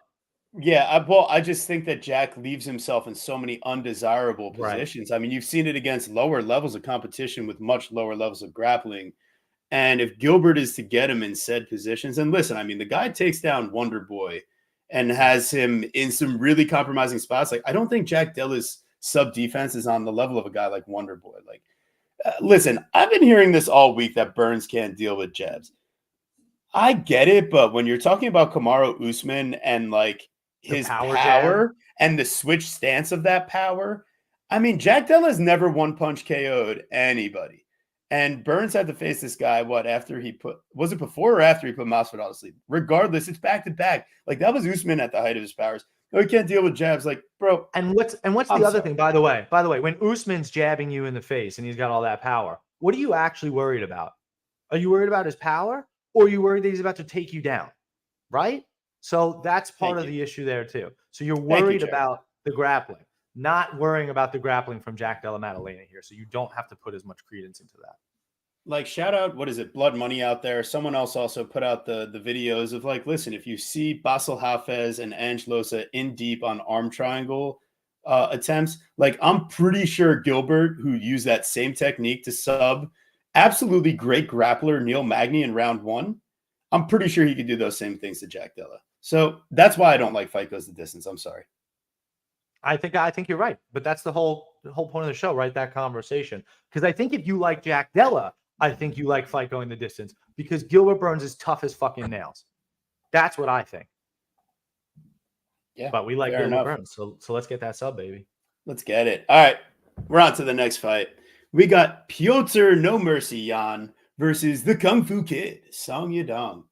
Yeah, I just think that Jack leaves himself in so many undesirable positions. Right. I mean, you've seen it against lower levels of competition with much lower levels of grappling. And if Gilbert is to get him in said positions, and listen, I mean, the guy takes down Wonder Boy and has him in some really compromising spots. Like, I don't think Jack Della's sub defense is on the level of a guy like Wonder Boy. Like, listen, I've been hearing this all week that Burns can't deal with jabs. I get it, but when you're talking about Kamaru Usman and like his power and the switch stance of that power, I mean, Jack Della's never one punch KO'd anybody. And Burns had to face this guy, after he was it before or after he put Masvidal to sleep? Regardless, it's back to back. Like, that was Usman at the height of his powers. No, he can't deal with jabs. Like, bro. And what's the other thing, by the way, when Usman's jabbing you in the face and he's got all that power, what are you actually worried about? Are you worried about his power, or are you worried that he's about to take you down? Right? So that's part of the issue there too. So you're worried about the grappling, not worrying about the grappling from Jack Della Maddalena here. So you don't have to put as much credence into that. Like, shout out, what is it, Blood Money out there. Someone else also put out the videos of, like, listen, if you see Basel Hafez and Angelosa in deep on arm triangle attempts, like, I'm pretty sure Gilbert, who used that same technique to sub absolutely great grappler Neil Magny in round one, I'm pretty sure he could do those same things to Jack Della. So that's why I don't like fight goes the distance. I'm sorry. I think you're right, but that's the whole point of the show, right? That conversation. Because I think if you like Jack Della, I think you like fight going the distance, because Gilbert Burns is tough as fucking nails. That's what I think. Yeah, but we like Gilbert Burns, so let's get that sub, baby. Let's get it. All right, we're on to the next fight. We got Piotr No Mercy Jan versus the Kung Fu Kid Song Yadong.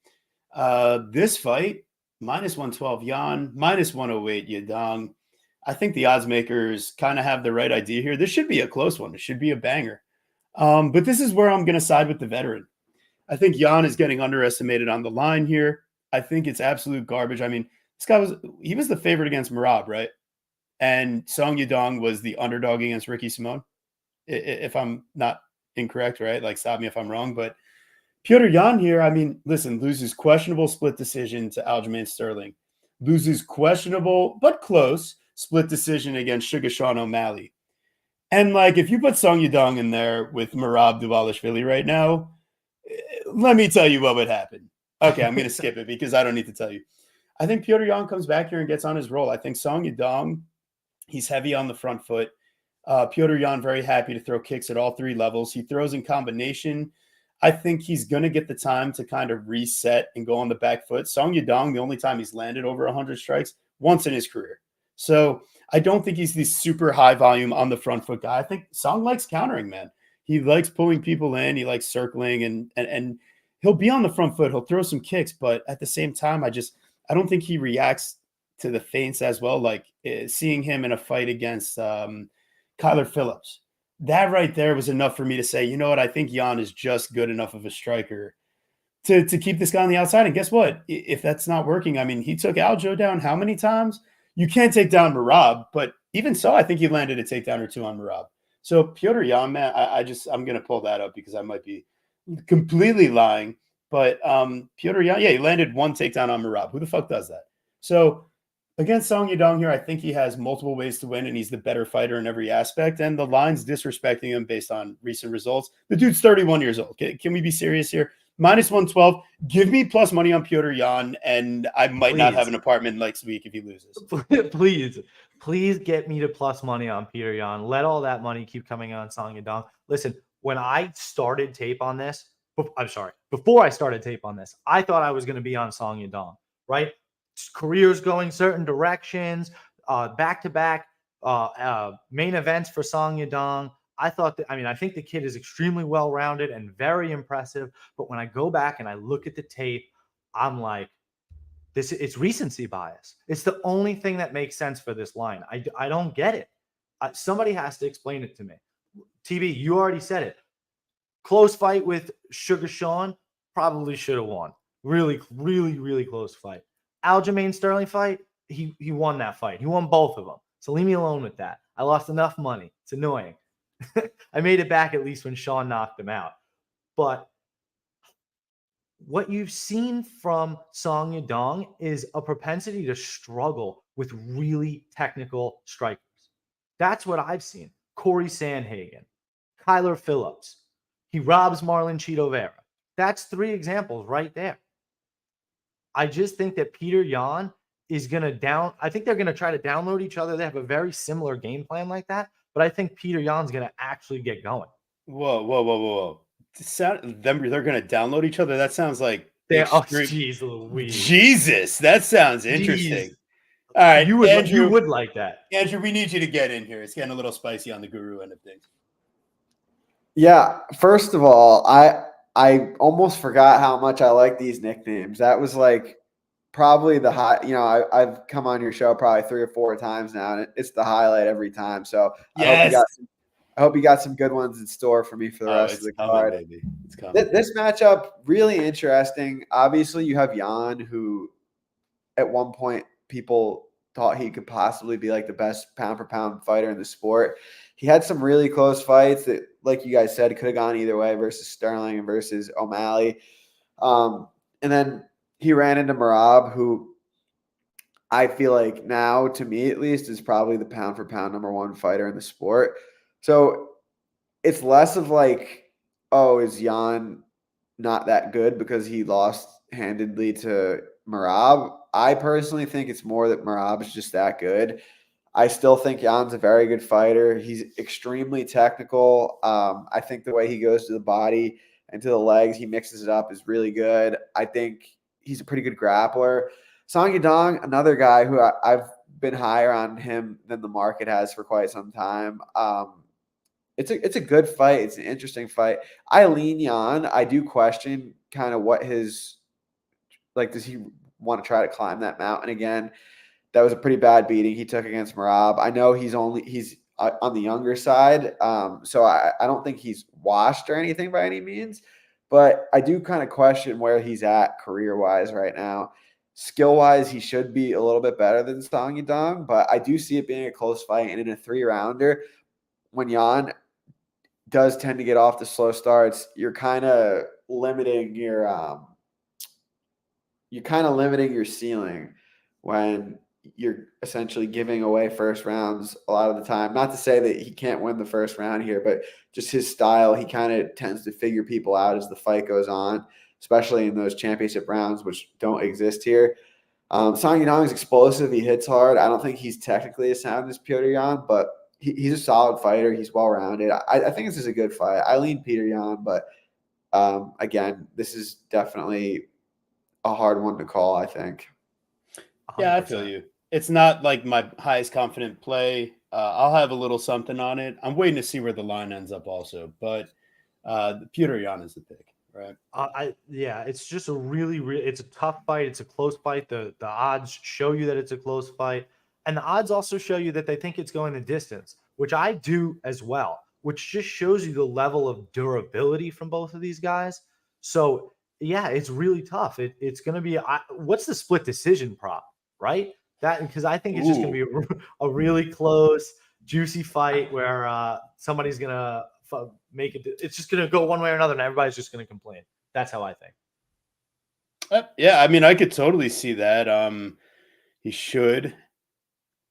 This fight, -112 Jan, -108 Yadong. I think the odds makers kind of have the right idea here. This should be a close one. It should be a banger. But this is where I'm going to side with the veteran. I think Jan is getting underestimated on the line here. I think it's absolute garbage. I mean, this guy was the favorite against Merab, right? And Song Yadong was the underdog against Ricky Simon, if I'm not incorrect, right? Like, stop me if I'm wrong. But Piotr Jan here, I mean, listen, loses questionable split decision to Aljamain Sterling. Loses questionable, but close, split decision against Sugar Sean O'Malley. And, like, if you put Song Yadong in there with Merab Dvalishvili right now, let me tell you what would happen. Okay, I'm going to skip it because I don't need to tell you. I think Piotr Jan comes back here and gets on his roll. I think Song Yadong, he's heavy on the front foot. Piotr Jan very happy to throw kicks at all three levels. He throws in combination. I think he's going to get the time to kind of reset and go on the back foot. Song Yadong, the only time he's landed over 100 strikes, once in his career. So I don't think he's the super high volume on the front foot guy. I think Song likes countering, man. He likes pulling people in. He likes circling, and he'll be on the front foot. He'll throw some kicks, but at the same time, I don't think he reacts to the feints as well. Like seeing him in a fight against Kyler Phillips, that right there was enough for me to say, you know what? I think Jan is just good enough of a striker to keep this guy on the outside. And guess what? If that's not working, I mean, he took Aljo down how many times? You can't take down Merab, but even so, I think he landed a takedown or two on Merab. So Piotr Jan, man, I'm going to pull that up because I might be completely lying. But Piotr Jan, yeah, he landed one takedown on Merab. Who the fuck does that? So against Song Yadong here, I think he has multiple ways to win, and he's the better fighter in every aspect. And the line's disrespecting him based on recent results. The dude's 31 years old. Can we be serious here? minus 112. Give me plus money on Petr Yan, and I might not have Please. an apartment next week if he loses. Please get me to plus money on Petr Yan. Let all that money keep coming on Song Yadong. Listen, when I started tape on this, before I started tape on this, I thought I was going to be on Song Yadong, right? Careers going certain directions, back-to-back main events for Song Yadong. I think the kid is extremely well-rounded and very impressive. But when I go back and I look at the tape, I'm like, it's recency bias. It's the only thing that makes sense for this line. I don't get it. Somebody has to explain it to me. TB, you already said it. Close fight with Sugar Sean, probably should have won. Really, really, really close fight. Aljamain Sterling fight, he won that fight. He won both of them. So leave me alone with that. I lost enough money. It's annoying. I made it back at least when Sean knocked him out. But what you've seen from Song Yadong is a propensity to struggle with really technical strikers. That's what I've seen. Corey Sandhagen, Kyler Phillips. He robs Marlon Chito Vera. That's 3 examples right there. I just think that Petr Yan is going to I think they're going to try to download each other. They have a very similar game plan like that. But I think Petr Yan's going to actually get going. Whoa. They're going to download each other? That sounds like jeez Louise. Jesus, that sounds interesting. All right, you would like that. Andrew, we need you to get in here. It's getting a little spicy on the guru end of things. Yeah, first of all, I almost forgot how much I like these nicknames. That was like probably the high. I've come on your show probably 3 or 4 times now, and it's the highlight every time. So yes. I hope you got some good ones in store for me for the rest of the card. Baby. It's coming. This matchup really interesting. Obviously, you have Yan, who at one point people thought he could possibly be like the best pound for pound fighter in the sport. He had some really close fights that, like you guys said, could have gone either way versus Sterling and versus O'Malley. And then he ran into Merab, who I feel like now, to me at least, is probably the pound for pound #1 fighter in the sport. So it's less of like, oh, is Yan not that good because he lost handedly to Merab? I personally think it's more that Merab is just that good. I still think Jan's a very good fighter. He's extremely technical. I think the way he goes to the body and to the legs, he mixes it up, is really good. I think he's a pretty good grappler. Song Yadong, another guy who I've been higher on him than the market has for quite some time. It's a good fight. It's an interesting fight. I lean Yan. I do question kind of what his does he want to try to climb that mountain again? That was a pretty bad beating he took against Merab. I know he's on the younger side, so I don't think he's washed or anything by any means, but I do kind of question where he's at career-wise right now. Skill-wise, he should be a little bit better than Song Yadong, but I do see it being a close fight, and in a 3-rounder, when Yan does tend to get off the slow starts, you're kind of limiting your ceiling when you're essentially giving away first rounds a lot of the time. Not to say that he can't win the first round here, but just his style, he kind of tends to figure people out as the fight goes on, especially in those championship rounds, which don't exist here. Song Yadong is explosive. He hits hard. I don't think he's technically as sound as Petr Yan, but he's a solid fighter. He's well-rounded. I think this is a good fight. I lean Petr Yan, but again, this is definitely a hard one to call, I think. 100%. Yeah, I feel you. It's not like my highest confident play. I'll have a little something on it. I'm waiting to see where the line ends up also, but Petr Yan is the pick, right? It's just it's a tough fight. It's a close fight. The odds show you that it's a close fight. And the odds also show you that they think it's going the distance, which I do as well, which just shows you the level of durability from both of these guys. So, yeah, it's really tough. It's going to be what's the split decision prop, right? Because I think it's just going to be a really close, juicy fight where somebody's going to make it. It's just going to go one way or another, and everybody's just going to complain. That's how I think. Yeah, I mean, I could totally see that. He should.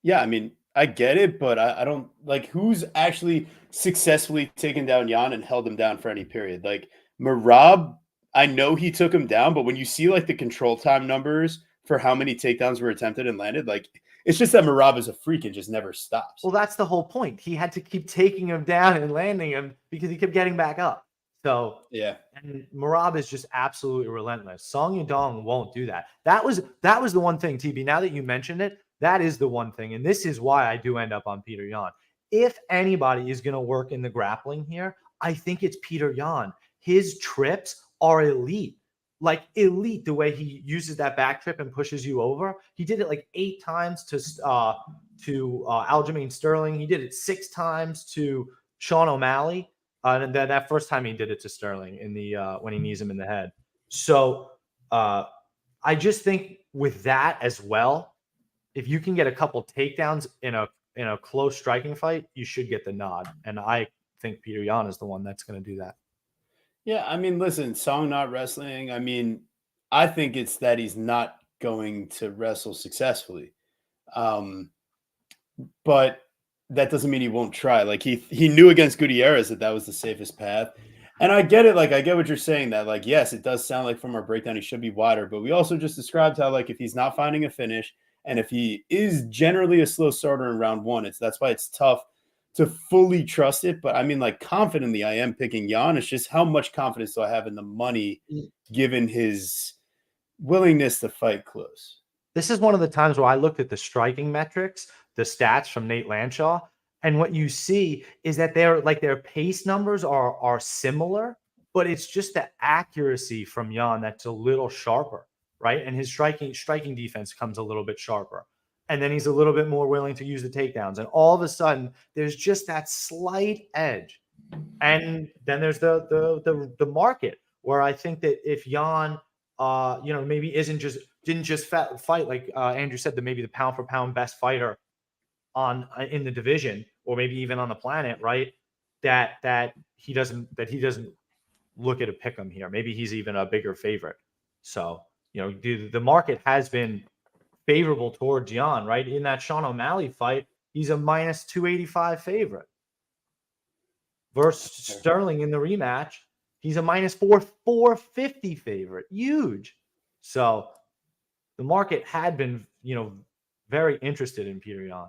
Yeah, I mean, I get it, but I don't like who's actually successfully taken down Yan and held him down for any period. Like Merab I know he took him down, but when you see like the control time numbers for how many takedowns were attempted and landed, like it's just that Marab is a freak and just never stops. Well, that's the whole point. He had to keep taking him down and landing him because he kept getting back up. So yeah, and Marab is just absolutely relentless. Song Yadong won't do that. That was the one thing, TB. Now that you mentioned it, that is the one thing, and this is why I do end up on Peter Yan. If anybody is going to work in the grappling here, I think it's Peter Yan. His trips are elite, like elite. The way he uses that back trip and pushes you over. He did it like 8 times to Aljamain Sterling. He did it 6 times to Sean O'Malley. And that first time he did it to Sterling in the when he knees him in the head. So I just think with that as well, if you can get a couple takedowns in a close striking fight, you should get the nod. And I think Peter Yan is the one that's going to do that. Yeah, I mean, listen, Song not wrestling. I mean, I think it's that he's not going to wrestle successfully. But that doesn't mean he won't try. Like he knew against Gutierrez that was the safest path. And I get it. Like, I get what you're saying that, like, yes, it does sound like from our breakdown, he should be wider, but we also just described how, like, if he's not finding a finish and if he is generally a slow starter in round 1, that's why it's tough to fully trust it. But I mean, like, confidently, I am picking Yan. It's just how much confidence do I have in the money given his willingness to fight close? This is one of the times where I looked at the striking metrics, the stats from Nate Lanshaw, and what you see is that their pace numbers are similar, but it's just the accuracy from Yan that's a little sharper, right? And his striking defense comes a little bit sharper. And then he's a little bit more willing to use the takedowns. And all of a sudden, there's just that slight edge. And then there's the market where I think that if Yan maybe didn't just fight like Andrew said, maybe the pound for pound best fighter in the division, or maybe even on the planet, right? That he doesn't look at a pick 'em here. Maybe he's even a bigger favorite. So the market has been favorable towards Yan, right? In that Sean O'Malley fight, he's a minus 285 favorite. Versus Sterling in the rematch, he's a minus 450 favorite. Huge. So the market had been, very interested in Peter Yan.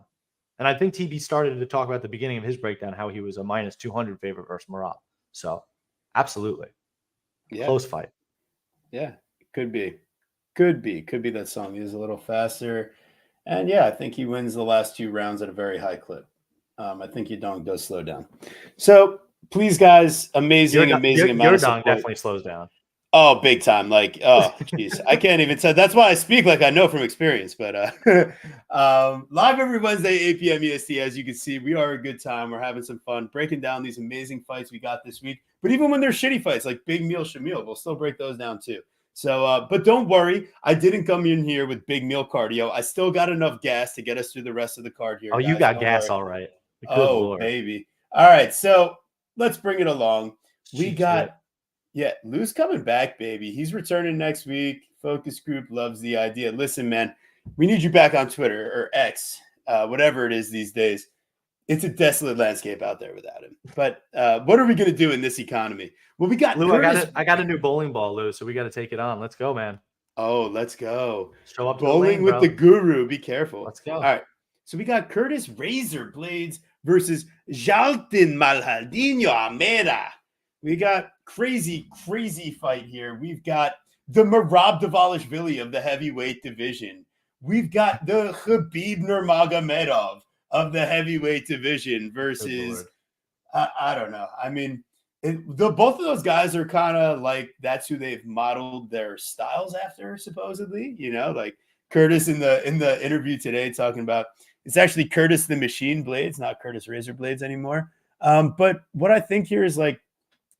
And I think TB started to talk about at the beginning of his breakdown how he was a minus 200 favorite versus Marab. So absolutely. Yeah. Close fight. Yeah, could be that Song is a little faster. And yeah, I think he wins the last 2 rounds at a very high clip. I think Yadong does slow down. So please, guys, amazing amount of support. Definitely slows down. Oh, big time. Like, oh, jeez. I can't even say. That's why I speak like I know from experience. But live every Wednesday, 8 p.m. EST. As you can see, we are a good time. We're having some fun breaking down these amazing fights we got this week. But even when they're shitty fights, like Big Meal Shamil, we'll still break those down too. So, but don't worry. I didn't come in here with big meal cardio. I still got enough gas to get us through the rest of the card here. Oh, guys. You got Don't gas, worry. all right. Good Lord. Baby. All right. So let's bring it along. We got, Lou's coming back, baby. He's returning next week. Focus group loves the idea. Listen, man, we need you back on Twitter or X, whatever it is these days. It's a desolate landscape out there without him. But what are we going to do in this economy? Well, we got Lou. I got a new bowling ball, Lou. So we got to take it on. Let's go, man. Oh, let's go. Show up bowling with the guru. Be careful. Let's go. All right. So we got Curtis Razor Blades versus Jaltin Maldonado Amera. We got crazy fight here. We've got the Merab Dvalishvili of the heavyweight division. We've got the Khabib Nurmagomedov of the heavyweight division versus I don't know. I mean, both of those guys are kind of like that's who they've modeled their styles after, supposedly. Like Curtis in the interview today talking about it's actually Curtis the Machine Blades, not Curtis Razor Blades anymore. But what I think here is like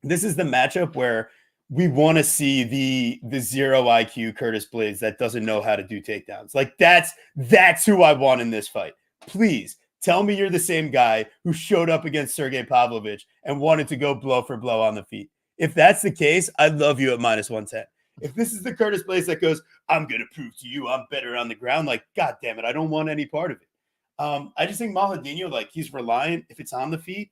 this is the matchup where we want to see the 0 IQ Curtis Blades that doesn't know how to do takedowns. Like that's who I want in this fight. Please tell me you're the same guy who showed up against Sergey Pavlovich and wanted to go blow for blow on the feet. If that's the case, I love you at minus 110. If this is the Curtis Blades that goes, I'm going to prove to you I'm better on the ground, like, God damn it, I don't want any part of it. I just think Maldonado, like, he's reliant if it's on the feet.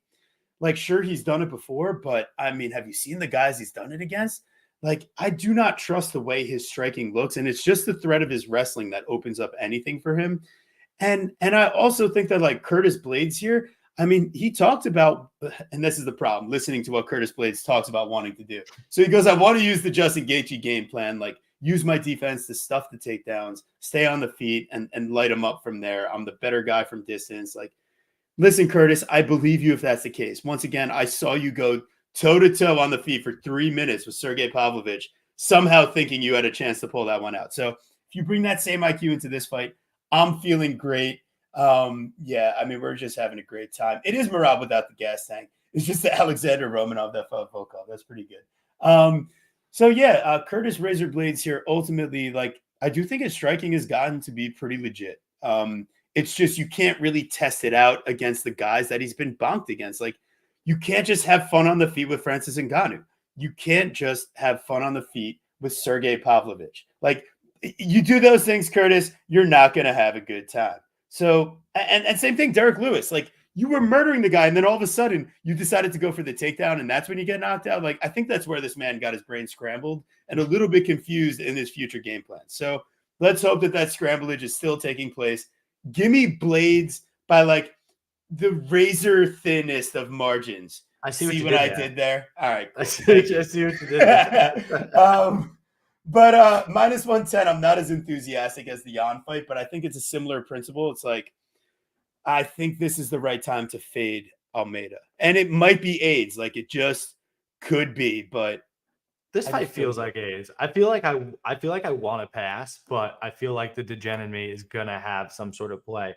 Like, sure, he's done it before, but, I mean, have you seen the guys he's done it against? like, I do not trust the way his striking looks. And it's just the threat of his wrestling that opens up anything for him. And I also think that like Curtis Blades here, I mean, he talked about, and this is the problem, listening to what Curtis Blades talks about wanting to do. So he goes, I want to use the Justin Gaethje game plan, like use my defense to stuff the takedowns, stay on the feet, and light them up from there. I'm the better guy from distance. Like, listen, Curtis, I believe you if that's the case. Once again, I saw you go toe-to-toe on the feet for 3 minutes with Sergey Pavlovich, somehow thinking you had a chance to pull that one out. So if you bring that same IQ into this fight, I'm feeling great. Yeah, I mean, we're just having a great time. It is Marab without the gas tank. It's just the Alexander Romanov that fought Volkov. That's pretty good. So yeah, Curtis Razor Blades here. Ultimately, like, I do think his striking has gotten to be pretty legit. It's just you can't really test it out against the guys that he's been bonked against. Like, you can't just have fun on the feet with Francis Ngannou. You can't just have fun on the feet with Sergey Pavlovich. Like, you do those things, Curtis, you're not going to have a good time. So, and same thing, Derek Lewis. Like, you were murdering the guy, and then all of a sudden you decided to go for the takedown, and that's when you get knocked out. Like, I think that's where this man got his brain scrambled and a little bit confused in his future game plan. So let's hope that that scramblage is still taking place. Give me Blades by like the razor thinnest of margins. I see what I did there. All right, cool. I see what you did there. But minus 110, I'm not as enthusiastic as the Yan fight, but I think it's a similar principle. It's like, I think this is the right time to fade Almeida. And it might be AIDS. Like, it just could be, but this fight feels like AIDS. I feel like I want to pass, but I feel like the degen in me is gonna have some sort of play.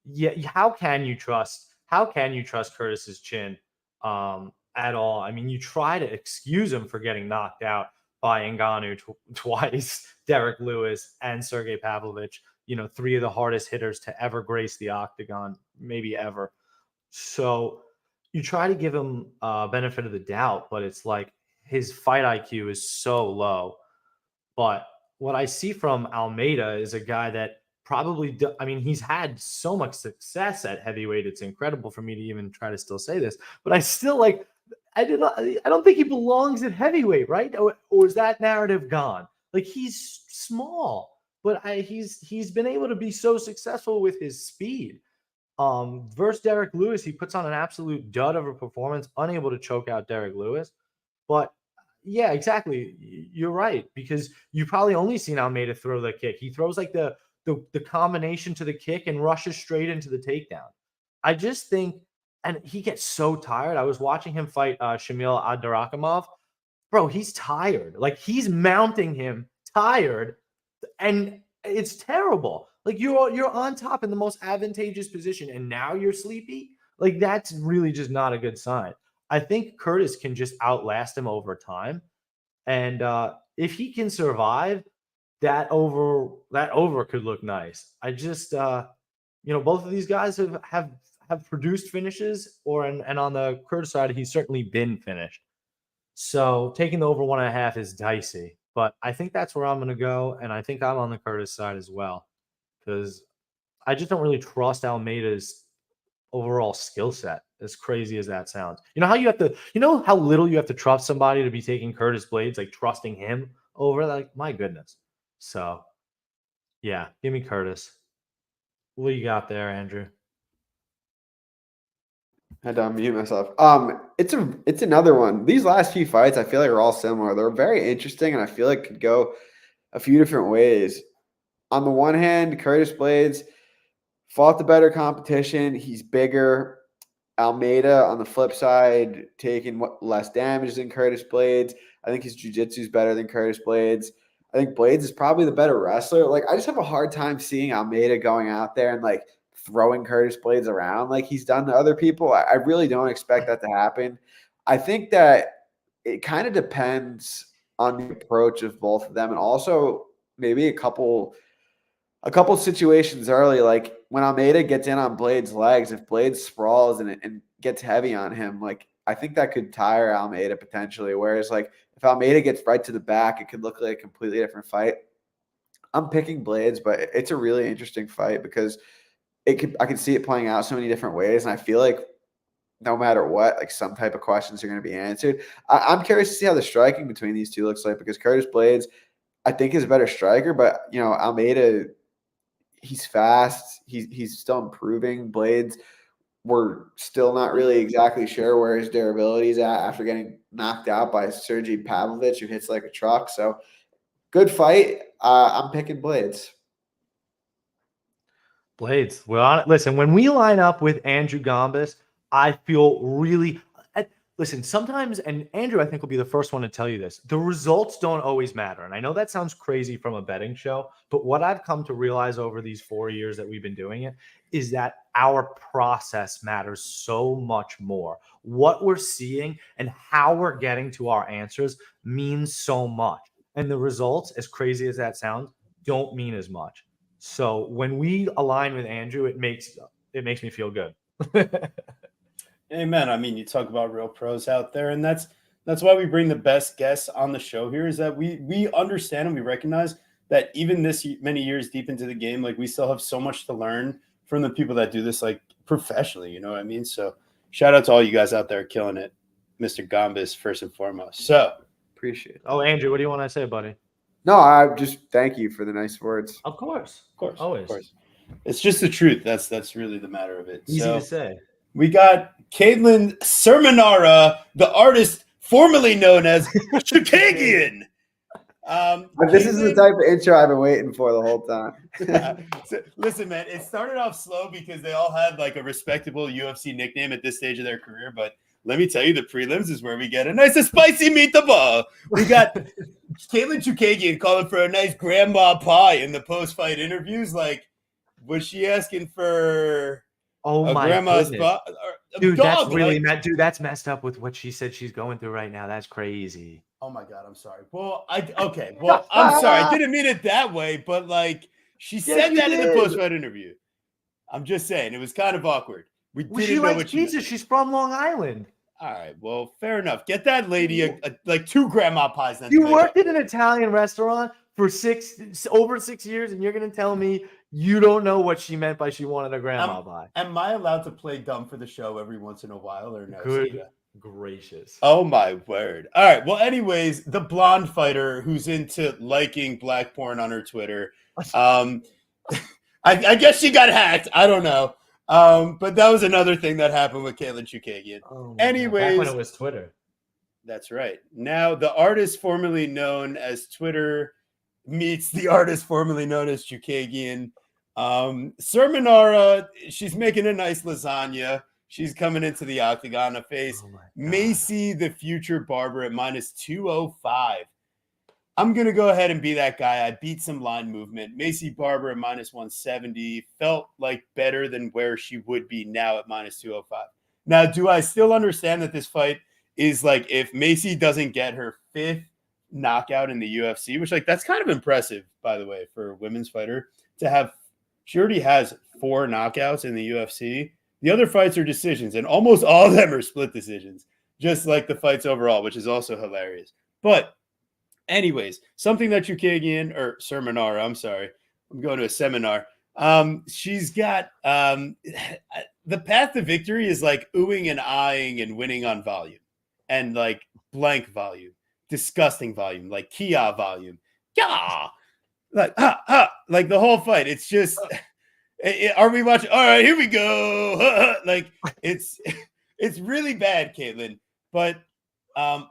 Yeah, how can you trust Curtis's chin at all? I mean, you try to excuse him for getting knocked out by Ngannou twice, Derek Lewis, and Sergey Pavlovich, you know, 3 of the hardest hitters to ever grace the octagon, maybe ever. So you try to give him benefit of the doubt, but it's like his fight IQ is so low. But what I see from Almeida is a guy that probably, I mean, he's had so much success at heavyweight. It's incredible for me to even try to still say this, but I still like, I don't think he belongs at heavyweight, right? Or is that narrative gone? Like, he's small, but he's been able to be so successful with his speed. Versus Derek Lewis, he puts on an absolute dud of a performance, unable to choke out Derek Lewis. But yeah, exactly. You're right, because you've probably only seen Almeida throw the kick. He throws like the combination to the kick and rushes straight into the takedown. I just think, and he gets so tired. I was watching him fight Shamil Abdurakhimov. Bro, he's tired. Like, he's mounting him tired, and it's terrible. Like, you're on top in the most advantageous position, and now you're sleepy. Like, that's really just not a good sign. I think Curtis can just outlast him over time, and if he can survive, that over could look nice. I just both of these guys have produced finishes, and on the Curtis side, he's certainly been finished. So taking the over 1.5 is dicey, but I think that's where I'm going to go, and I think I'm on the Curtis side as well, because I just don't really trust Almeida's overall skill set, as crazy as that sounds. You know how little you have to trust somebody to be taking Curtis Blades, like trusting him over, like, my goodness. So yeah, give me Curtis. What do you got there, Andrew? I had to unmute myself. It's another one. These last few fights, I feel like are all similar. They're very interesting, and I feel like could go a few different ways. On the one hand, Curtis Blades fought the better competition. He's bigger. Almeida, on the flip side, taking less damage than Curtis Blades. I think his jiu-jitsu is better than Curtis Blades. I think Blades is probably the better wrestler. Like, I just have a hard time seeing Almeida going out there and like throwing Curtis Blades around like he's done to other people. I really don't expect that to happen. I think that it kind of depends on the approach of both of them, and also maybe a couple situations early, like when Almeida gets in on Blades' legs, if Blades sprawls and gets heavy on him, like, I think that could tire Almeida potentially. Whereas, like, if Almeida gets right to the back, it could look like a completely different fight. I'm picking Blades, but it's a really interesting fight because I can see it playing out so many different ways, and I feel like no matter what, like some type of questions are going to be answered. I'm curious to see how the striking between these two looks like, because Curtis Blades, I think, is a better striker, but Almeida, he's fast. He's still improving. Blades, we're still not really exactly sure where his durability is at after getting knocked out by Sergey Pavlovich, who hits like a truck. So good fight. I'm picking Blades. Blades. Well, listen, when we line up with Andrew Gombas, I feel really. Listen, sometimes, and Andrew, I think, will be the first one to tell you this, the results don't always matter. And I know that sounds crazy from a betting show, but what I've come to realize over these 4 years that we've been doing it is that our process matters so much more. What we're seeing and how we're getting to our answers means so much. And the results, as crazy as that sounds, don't mean as much. So when we align with Andrew, it makes me feel good. Amen. I mean, you talk about real pros out there, and that's why we bring the best guests on the show here, is that we understand and we recognize that even this many years deep into the game, like, we still have so much to learn from the people that do this, like, professionally, you know what I mean? So shout out to all you guys out there killing it, Mr. Gombas, first and foremost. So Appreciate it. Oh, Andrew, what do you want to say, buddy? No, I just thank you for the nice words. Of course. always. Of course. It's just the truth. That's really the matter of it. Easy so, to say. We got Caitlin Sermonara, the artist formerly known as Chukagian. This is the type of intro I've been waiting for the whole time. So, listen, man, it started off slow because they all had like a respectable UFC nickname at this stage of their career. But let me tell you, the prelims is where we get a nice and spicy meatball. We got Caitlin Chukagian calling for a nice grandma pie in the post-fight interviews. Like, was she asking for Oh my grandma's goodness. Dude, that's really dude, that's messed up with what she said she's going through right now. That's crazy. Oh my God, I'm sorry. Well, I'm sorry. I didn't mean it that way, but like, she said that in the post-fight interview. I'm just saying, it was kind of awkward. We didn't know what she pizza. She's from Long Island. All right, well, fair enough. Get that lady like 2 grandma pies. Then you worked in an Italian restaurant for over 6 years, and you're gonna tell me you don't know what she meant by she wanted a grandma pie? Am I allowed to play dumb for the show every once in a while, or no? Good gracious. Oh my word. All right. Well, anyways, the blonde fighter who's into liking black porn on her Twitter. I guess she got hacked. I don't know. But that was another thing that happened with Caitlin Chukagian. Anyways, back when it was Twitter. That's right. Now the artist formerly known as Twitter meets the artist formerly known as Chukagian. Sermonara, she's making a nice lasagna. She's coming into the octagon to face Macy, the future barber, at -205. I'm going to go ahead and be that guy. I beat some line movement. Macy Barber at -170 felt like better than where she would be now at -205. Now, do I still understand that this fight is like, if Macy doesn't get her 5th knockout in the UFC, which, like, that's kind of impressive, by the way, for a women's fighter to have. She already has 4 knockouts in the UFC. The other fights are decisions, and almost all of them are split decisions, just like the fights overall, which is also hilarious. But anyways, something that Chukagian, or Sermonara, I'm sorry, I'm going to a seminar. She's got the path to victory is like oohing and eyeing and winning on volume, and like blank volume, disgusting volume, like Kia volume. Yeah. Like the whole fight. It's just, are we watching? All right, here we go. Like, it's really bad, Caitlin. But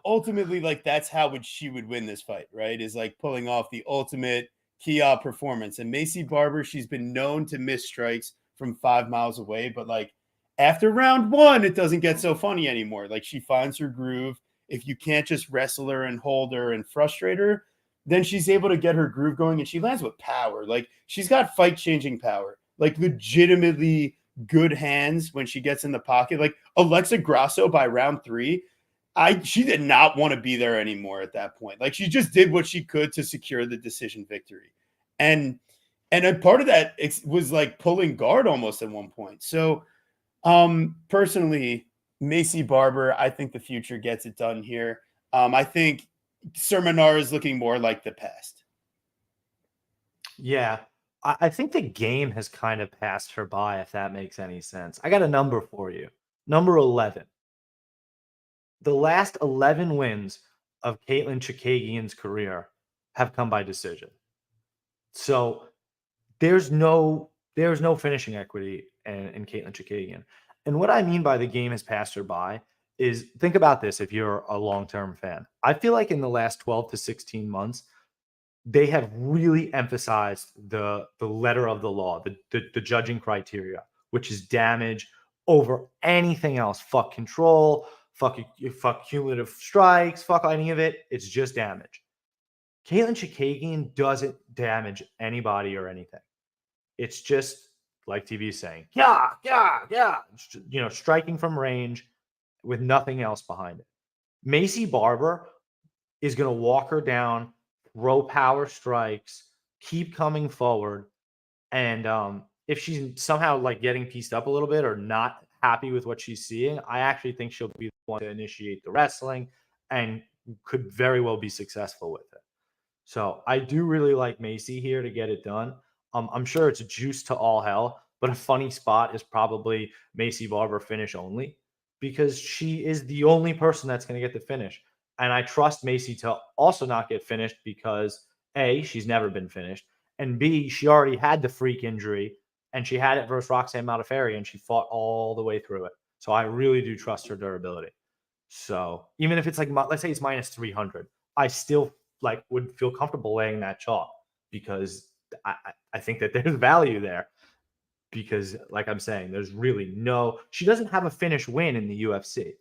ultimately, like, that's how she would win this fight, right? Is like pulling off the ultimate Kia performance. And Macy Barber, she's been known to miss strikes from 5 miles away, but like after round 1, it doesn't get so funny anymore. Like, she finds her groove. If you can't just wrestle her and hold her and frustrate her, then she's able to get her groove going, and she lands with power. Like, she's got fight-changing power, like legitimately good hands when she gets in the pocket. Like Alexa Grasso by round 3, she did not want to be there anymore at that point. Like, she just did what she could to secure the decision victory. And a part of that was like pulling guard almost at one point. So personally, Macy Barber, I think the future gets it done here. I think Sermonara is looking more like the past. Yeah, I think the game has kind of passed her by, if that makes any sense. I got a number for you. Number 11. The last 11 wins of Caitlin Chikagian's career have come by decision. So there's no finishing equity in Caitlin Chikagian. And what I mean by the game has passed her by is, think about this if you're a long-term fan. I feel like in the last 12 to 16 months, they have really emphasized the letter of the law, the judging criteria, which is damage over anything else. Fuck control, fuck cumulative strikes, fuck any of it. It's just damage. Caitlin Chikagian doesn't damage anybody or anything. It's just like TV is saying, yeah, striking from range with nothing else behind it. Macy Barber is going to walk her down, throw power strikes, keep coming forward. And if she's somehow like getting pieced up a little bit or not happy with what she's seeing, I actually think she'll be the one to initiate the wrestling and could very well be successful with it. So I do really like Macy here to get it done. I'm sure it's juice to all hell, but a funny spot is probably Macy Barber finish only, because she is the only person that's going to get the finish. And I trust Macy to also not get finished because A, she's never been finished, and B, she already had the freak injury and she had it versus Roxanne Modafferi and she fought all the way through it. So I really do trust her durability. So even if it's like, let's say it's minus 300, I still like would feel comfortable laying that chalk because I think that there's value there. Because like I'm saying, there's really she doesn't have a finish win in the UFC.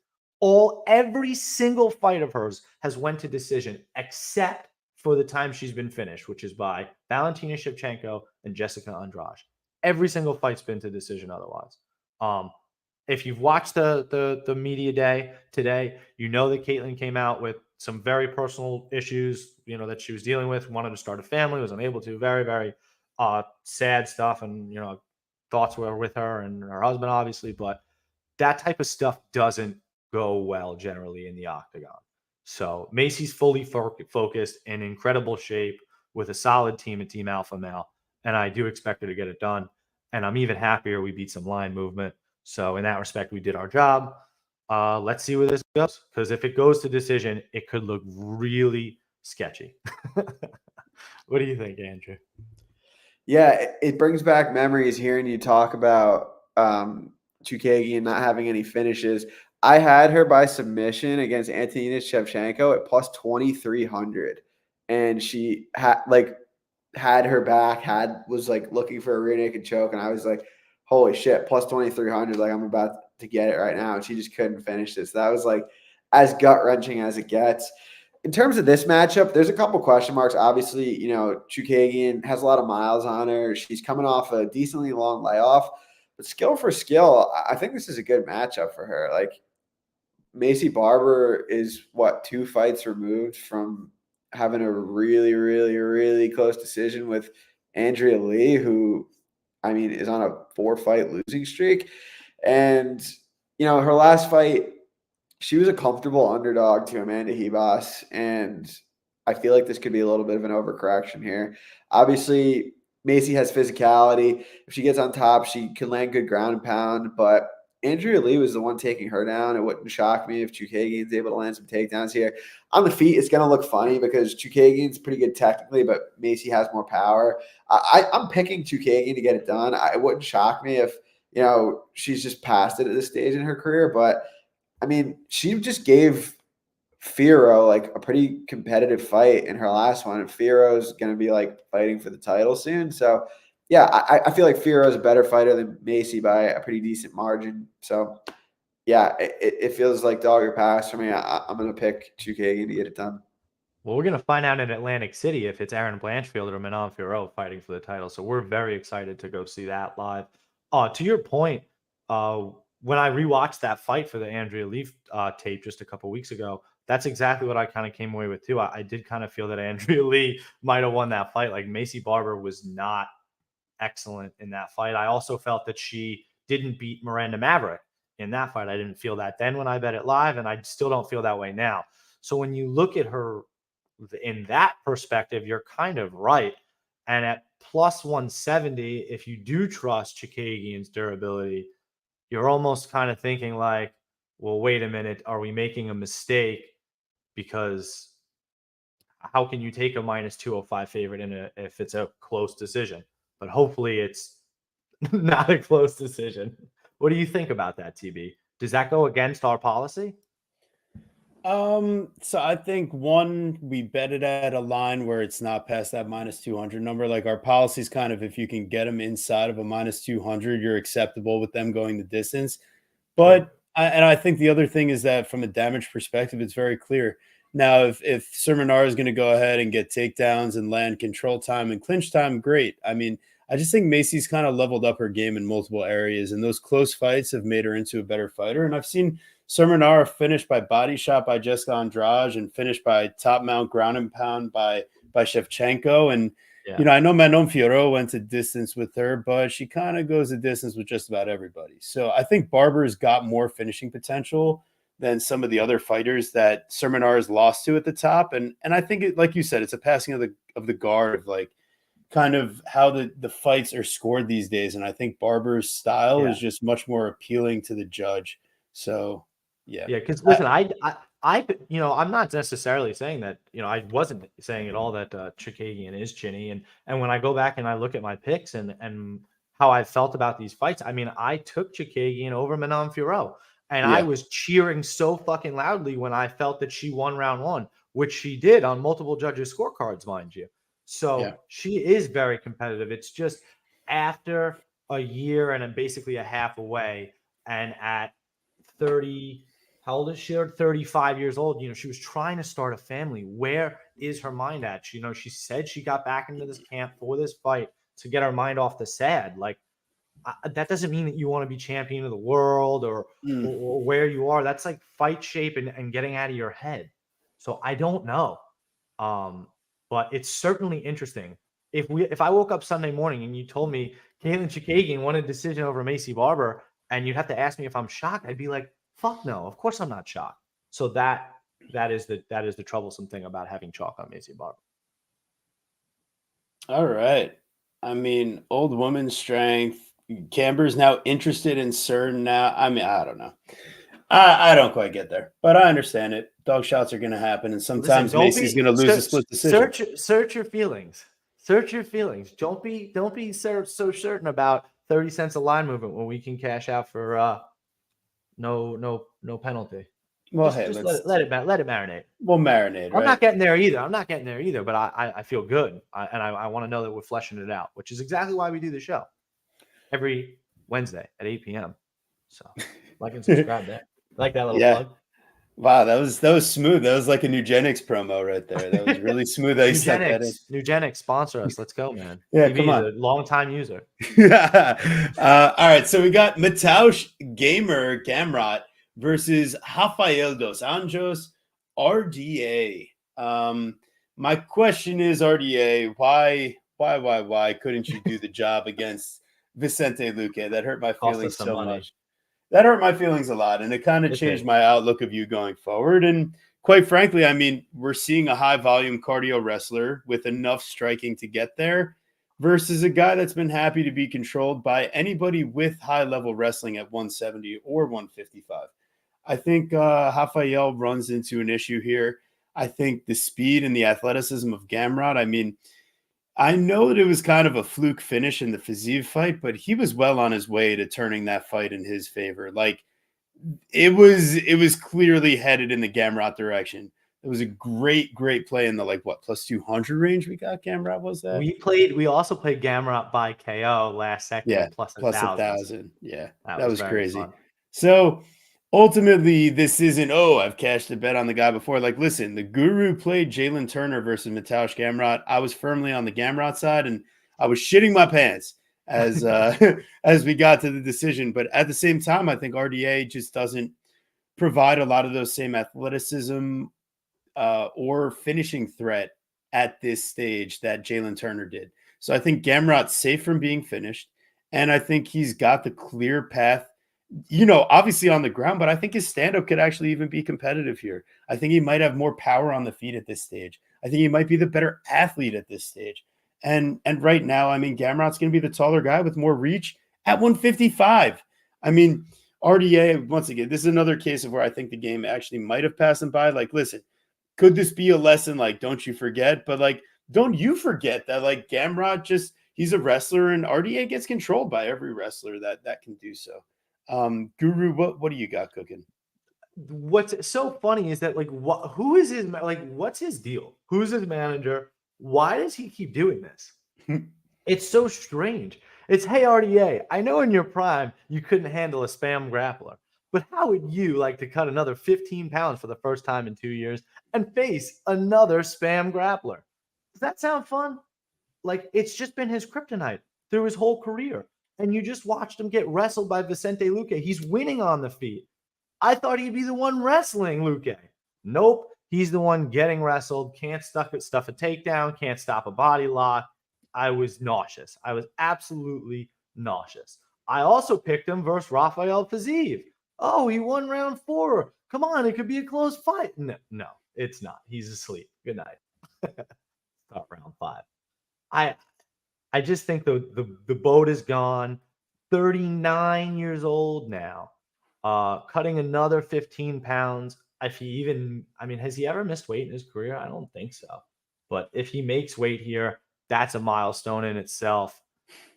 Every single fight of hers has went to decision except for the time she's been finished, which is by Valentina Shevchenko and Jessica Andrade. Every single fight's been to decision otherwise. If you've watched the media day today, you know that Caitlin came out with some very personal issues, that she was dealing with, wanted to start a family, was unable to, very, very sad stuff. And, thoughts were with her and her husband, obviously, but that type of stuff doesn't go well generally in the octagon. So Macy's fully focused, in incredible shape, with a solid team at Team Alpha Male. And I do expect her to get it done. And I'm even happier we beat some line movement. So in that respect, we did our job. Let's see where this goes. Because if it goes to decision, it could look really sketchy. What do you think, Andrew? Yeah, it brings back memories hearing you talk about Chikagian not having any finishes. I had her by submission against Antonina Shevchenko at plus 2,300, and she had her back, was like looking for a rear naked choke, and I was like, holy shit, plus 2,300, like I'm about to get it right now, and she just couldn't finish this. That was like as gut wrenching as it gets. In terms of this matchup, there's a couple question marks. Obviously, Chookagian has a lot of miles on her. She's coming off a decently long layoff, but skill for skill, I think this is a good matchup for her. Like, Macy Barber is 2 fights removed from having a really, really, really close decision with Andrea Lee, who, is on a 4-fight losing streak. And, her last fight, she was a comfortable underdog to Amanda Hebos, and I feel like this could be a little bit of an overcorrection here. Obviously, Macy has physicality. If she gets on top, she can land good ground and pound, but Andrea Lee was the one taking her down. It wouldn't shock me if Chookagian's able to land some takedowns here. On the feet, it's going to look funny because Chookagian's pretty good technically, but Macy has more power. I'm picking Chookagian to get it done. It wouldn't shock me if, she's just past it at this stage in her career, but she just gave Firo like a pretty competitive fight in her last one, and Firo's going to be like fighting for the title soon. So, yeah, I feel like Firo's a better fighter than Macy by a pretty decent margin. So, yeah, it feels like dog or pass for me. I'm going to pick Chookagian to get it done. Well, we're going to find out in Atlantic City if it's Aaron Blanchfield or Manon Fiorot fighting for the title. So we're very excited to go see that live. To your point, when I rewatched that fight for the Andrea Lee tape just a couple weeks ago, that's exactly what I kind of came away with too. I did kind of feel that Andrea Lee might have won that fight. Like, Macy Barber was not excellent in that fight. I also felt that she didn't beat Miranda Maverick in that fight. I didn't feel that then when I bet it live, and I still don't feel that way now. So when you look at her in that perspective, you're kind of right. And at plus 170, if you do trust Chookagian's durability, you're almost kind of thinking like, well, wait a minute, are we making a mistake? Because how can you take a minus 205 favorite if it's a close decision? But hopefully it's not a close decision. What do you think about that, TB? Does that go against our policy? So I think one, we bet it at a line where it's not past that minus 200 number. Like our policy's kind of if you can get them inside of a minus 200, you're acceptable with them going the distance. Sure. But I think the other thing is that from a damage perspective, it's very clear. Now, if Serminar is going to go ahead and get takedowns and land control time and clinch time, great. I mean, I just think Macy's kind of leveled up her game in multiple areas, and those close fights have made her into a better fighter. And I've seen Serminar finished by body shot by Jessica Andrade and finished by top mount ground and pound by Shevchenko. And Yeah. I know Manon Fiorot went to distance with her, but she kind of goes the distance with just about everybody. So I think Barber's got more finishing potential than some of the other fighters that Serminar has lost to at the top. And I think it, like you said, it's a passing of the guard of like kind of how the fights are scored these days. And I think Barber's style Yeah. is just much more appealing to the judge. So yeah. Yeah, because listen, I'm not necessarily saying that, I wasn't saying at all that Chikagian is chinny, and when I go back and I look at my picks and how I felt about these fights, I mean, I took Chikagian over Manon Fiorot, and I Yeah. was cheering so fucking loudly when I felt that she won round one, which she did on multiple judges' scorecards, mind you. Yeah. So she is very competitive. It's just after a year and basically a half away, and at 30. How old is she? 35 years old. She was trying to start a family. Where is her mind at? She said she got back into this camp for this fight to get her mind off the sad. Like, that doesn't mean that you want to be champion of the world or Mm. where you are. That's like fight shape and getting out of your head. So I don't know. But it's certainly interesting. If I woke up Sunday morning and you told me Katlyn Chikagian won a decision over Macy Barber, and you'd have to ask me if I'm shocked, I'd be like, fuck no, of course I'm not shocked. So that is the troublesome thing about having chalk on Macy Barber. All right. I mean, old woman strength. Camber's now interested in certain now. I mean, I don't know. I don't quite get there, but I understand it. Dog shots are going to happen, and sometimes Macy's going to lose a split decision. Search your feelings. Search your feelings. Don't be so certain about 30 cents a line movement when we can cash out for no penalty. Well, just let it marinate. We'll marinate. I'm right? not getting there either. But I feel good, and I want to know that we're fleshing it out, which is exactly why we do the show every Wednesday at 8 p.m. So like and subscribe there. Like that little plug. Wow, that was smooth. That was like a Nugenics promo right there. That was really smooth. Nugenics sponsor us. Let's go, man. Yeah, TV come on. is a long-time user. All right, so we got Mateusz Gamrot versus Rafael dos Anjos, RDA. My question is, RDA, why couldn't you do the job against Vicente Luque? That hurt my feelings so much. That hurt my feelings a lot, and it kind of changed my outlook of you going forward. And quite frankly, I mean, we're seeing a high volume cardio wrestler with enough striking to get there versus a guy that's been happy to be controlled by anybody with high level wrestling at 170 or 155. I think Rafael runs into an issue here. I think the speed and the athleticism of Gamrot, I mean, I know that it was kind of a fluke finish in the Fiziev fight, but he was well on his way to turning that fight in his favor. Like it was clearly headed in the Gamrot direction. It was a great play in the plus 200 range. We got Gamrot. Was that we also played Gamrot by KO last second. Yeah, plus 1,000. Yeah, that was crazy. Fun. So ultimately, this isn't, I've cashed a bet on the guy before. Like, listen, the Guru played Jalen Turner versus Mateusz Gamrot. I was firmly on the Gamrot side, and I was shitting my pants as as we got to the decision. But at the same time, I think RDA just doesn't provide a lot of those same athleticism or finishing threat at this stage that Jalen Turner did. So I think Gamrot's safe from being finished, and I think he's got the clear path, obviously on the ground, but I think his stand-up could actually even be competitive here. I think he might have more power on the feet at this stage. I think he might be the better athlete at this stage. And right now, I mean, Gamrot's going to be the taller guy with more reach at 155. I mean, RDA, once again, this is another case of where I think the game actually might have passed him by. Like, listen, could this be a lesson? Like, don't you forget? But like, don't you forget that like Gamrot he's a wrestler, and RDA gets controlled by every wrestler that can do so. Guru, what do you got cooking? What's so funny is that like who is his what's his deal? Who's his manager? Why does he keep doing this? It's so strange. It's, hey, RDA, I know in your prime you couldn't handle a spam grappler, but how would you like to cut another 15 pounds for the first time in 2 years and face another spam grappler? Does that sound fun? Like, it's just been his kryptonite through his whole career. And you just watched him get wrestled by Vicente Luque. He's winning on the feet. I thought he'd be the one wrestling Luque. Nope. He's the one getting wrestled, can't stuff a takedown, can't stop a body lock. I was nauseous. I was absolutely nauseous. I also picked him versus Rafael Fiziev. Oh, he won round 4. Come on, it could be a close fight. No, it's not. He's asleep. Good night. Start round 5. I just think the boat is gone. 39 years old now. Cutting another 15 pounds. Has he ever missed weight in his career? I don't think so. But if he makes weight here, that's a milestone in itself.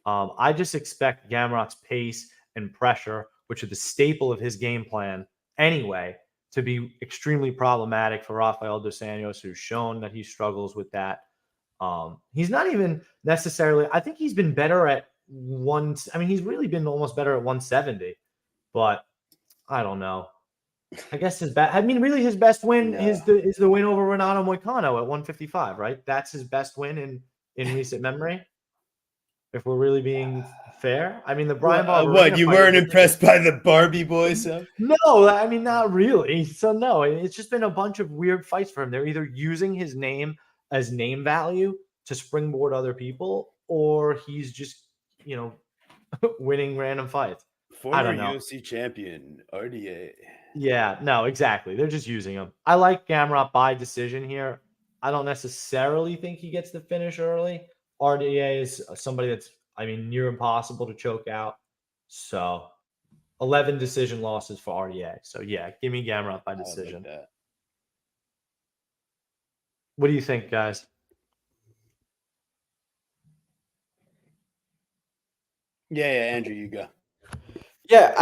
I just expect Gamrot's pace and pressure, which are the staple of his game plan anyway, to be extremely problematic for Rafael dos Anjos, who's shown that he struggles with that. He's not even necessarily, I think he's been better at he's really been almost better at 170, but I don't know. I guess his best win is the win over Renato Moicano at 155, right? That's his best win in recent memory. If we're really being fair, the Brian Barberena. What, you weren't impressed by the Barbie boys? So? No, not really. So no, it's just been a bunch of weird fights for him. They're either using his name as name value to springboard other people, or he's just, winning random fights. Former UFC champion, RDA. Yeah, no, exactly. They're just using him. I like Gamrot by decision here. I don't necessarily think he gets the finish early. RDA is somebody that's, near impossible to choke out. So 11 decision losses for RDA. So yeah, give me Gamrot by decision. Like that. What do you think, guys? Yeah, Andrew, you go. Yeah,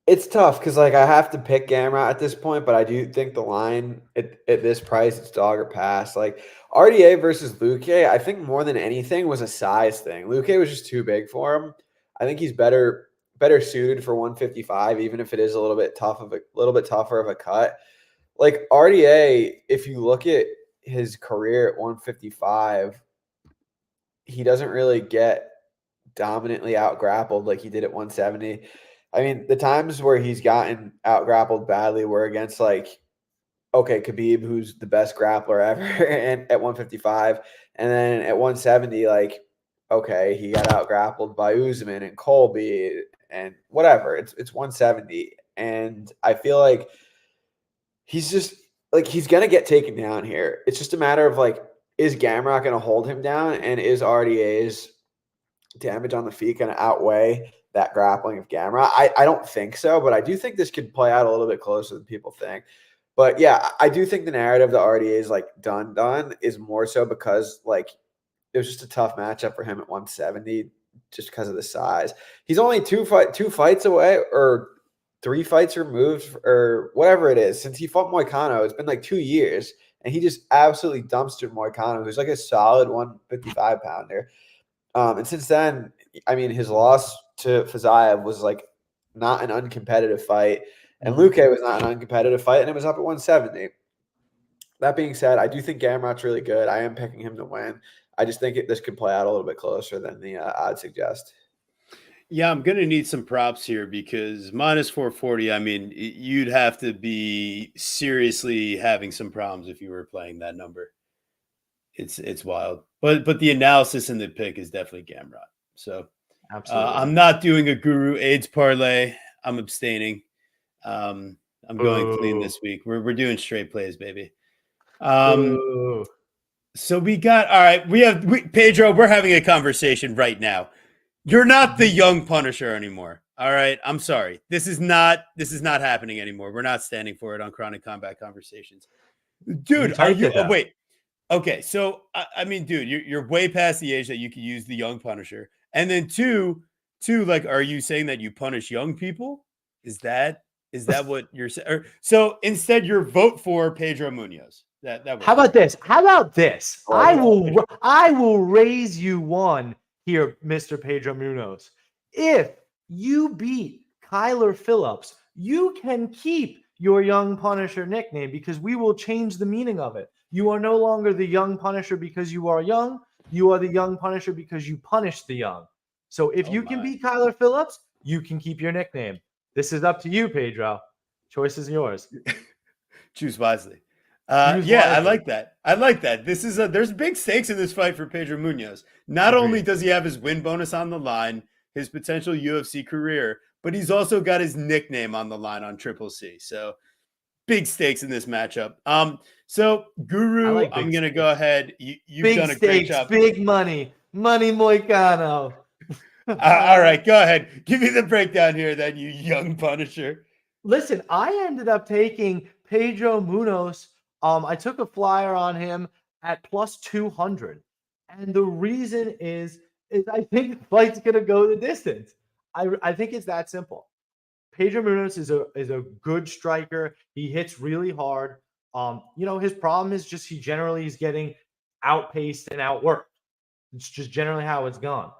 it's tough because I have to pick Gamrot at this point, but I do think the line at this price, it's dog or pass. Like RDA versus Luque, I think more than anything was a size thing. Luque was just too big for him. I think he's better suited for 155, even if it is a little bit tougher of a cut. Like RDA, if you look at his career at 155, he doesn't really get dominantly out grappled like he did at 170. The times where he's gotten out grappled badly were against Khabib, who's the best grappler ever, and at 155, and then at 170, he got out grappled by Usman and Colby and whatever. It's 170, and I feel like he's just he's gonna get taken down here. It's just a matter of is Gamrot gonna hold him down, and is RDA's damage on the feet gonna outweigh that grappling of Gamrot? I don't think so, but I do think this could play out a little bit closer than people think. But yeah, I do think the narrative that RDA is done is more so because it was just a tough matchup for him at 170 just because of the size. He's only two fights away, or 3 fights removed, or whatever it is, since he fought Moicano. It's been 2 years, and he just absolutely dumpstered Moicano, who's a solid 155 pounder. And since then, his loss to Fiziev was not an uncompetitive fight, and Luque was not an uncompetitive fight, and it was up at 170. That being said, I do think Gamrot's really good. I am picking him to win. I just think this could play out a little bit closer than the odds suggest. Yeah, I'm going to need some props here because minus 440, you'd have to be seriously having some problems if you were playing that number. It's wild. But the analysis in the pick is definitely Gamrot. So absolutely. I'm not doing a Guru AIDS parlay. I'm abstaining. I'm going clean this week. We're doing straight plays, baby. So we got, all right, Pedro, we're having a conversation right now. You're not the young Punisher anymore. All right, I'm sorry. This is not happening anymore. We're not standing for it on Chronic Combat Conversations. You Dude, are typed you it though. wait. Okay, so I mean, dude, you're way past the age that you could use the young Punisher. And then two, like, are you saying that you punish young people? Is that what you're saying? So instead, you're vote for Pedro Munoz. That How works. about this? How about this? I like I will raise you one here, Mr. Pedro Munoz. If you beat Kyler Phillips, you can keep your Young Punisher nickname because we will change the meaning of it. You are no longer the Young Punisher because you are young. You are the Young Punisher because you punish the young. So if Oh you can my. beat Kyler Phillips, you can keep your nickname. This is up to you, Pedro. Choice is yours. Choose wisely. Choose Yeah, I wisely. like that. I like that. This is there's big stakes in this fight for Pedro Munoz. Not only Agreed. does he have his win bonus on the line, his potential UFC career, but he's also got his nickname on the line on Triple C. So big stakes in this matchup. So I Guru, like I'm big gonna stakes. go ahead. You've Big done a great stakes, job. big money, money Moicano. All right, go ahead. Give me the breakdown here, then, you young Punisher. Listen, I ended up taking Pedro Munoz. I took a flyer on him at plus 200. And the reason is I think the fight's gonna go the distance. I think it's that simple. Pedro Munoz is a good striker. He hits really hard. His problem is just he generally is getting outpaced and outworked. It's just generally how it's gone.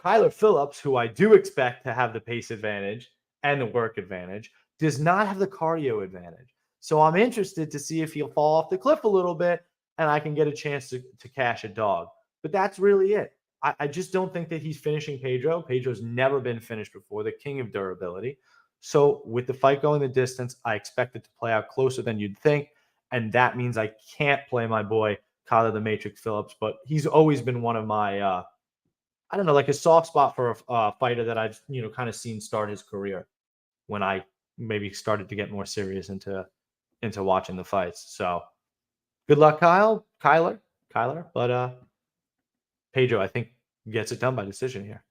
Kyler Phillips, who I do expect to have the pace advantage and the work advantage, does not have the cardio advantage. So I'm interested to see if he'll fall off the cliff a little bit and I can get a chance to cash a dog. But that's really it. I just don't think that he's finishing Pedro. Pedro's never been finished before, the king of durability. So with the fight going the distance, I expect it to play out closer than you'd think. And that means I can't play my boy, Kyler the Matrix Phillips, but he's always been one of my I don't know, like a soft spot for a fighter that I've kind of seen start his career when I maybe started to get more serious into watching the fights. So good luck, Kyler. But Pedro, I think gets it done by decision here.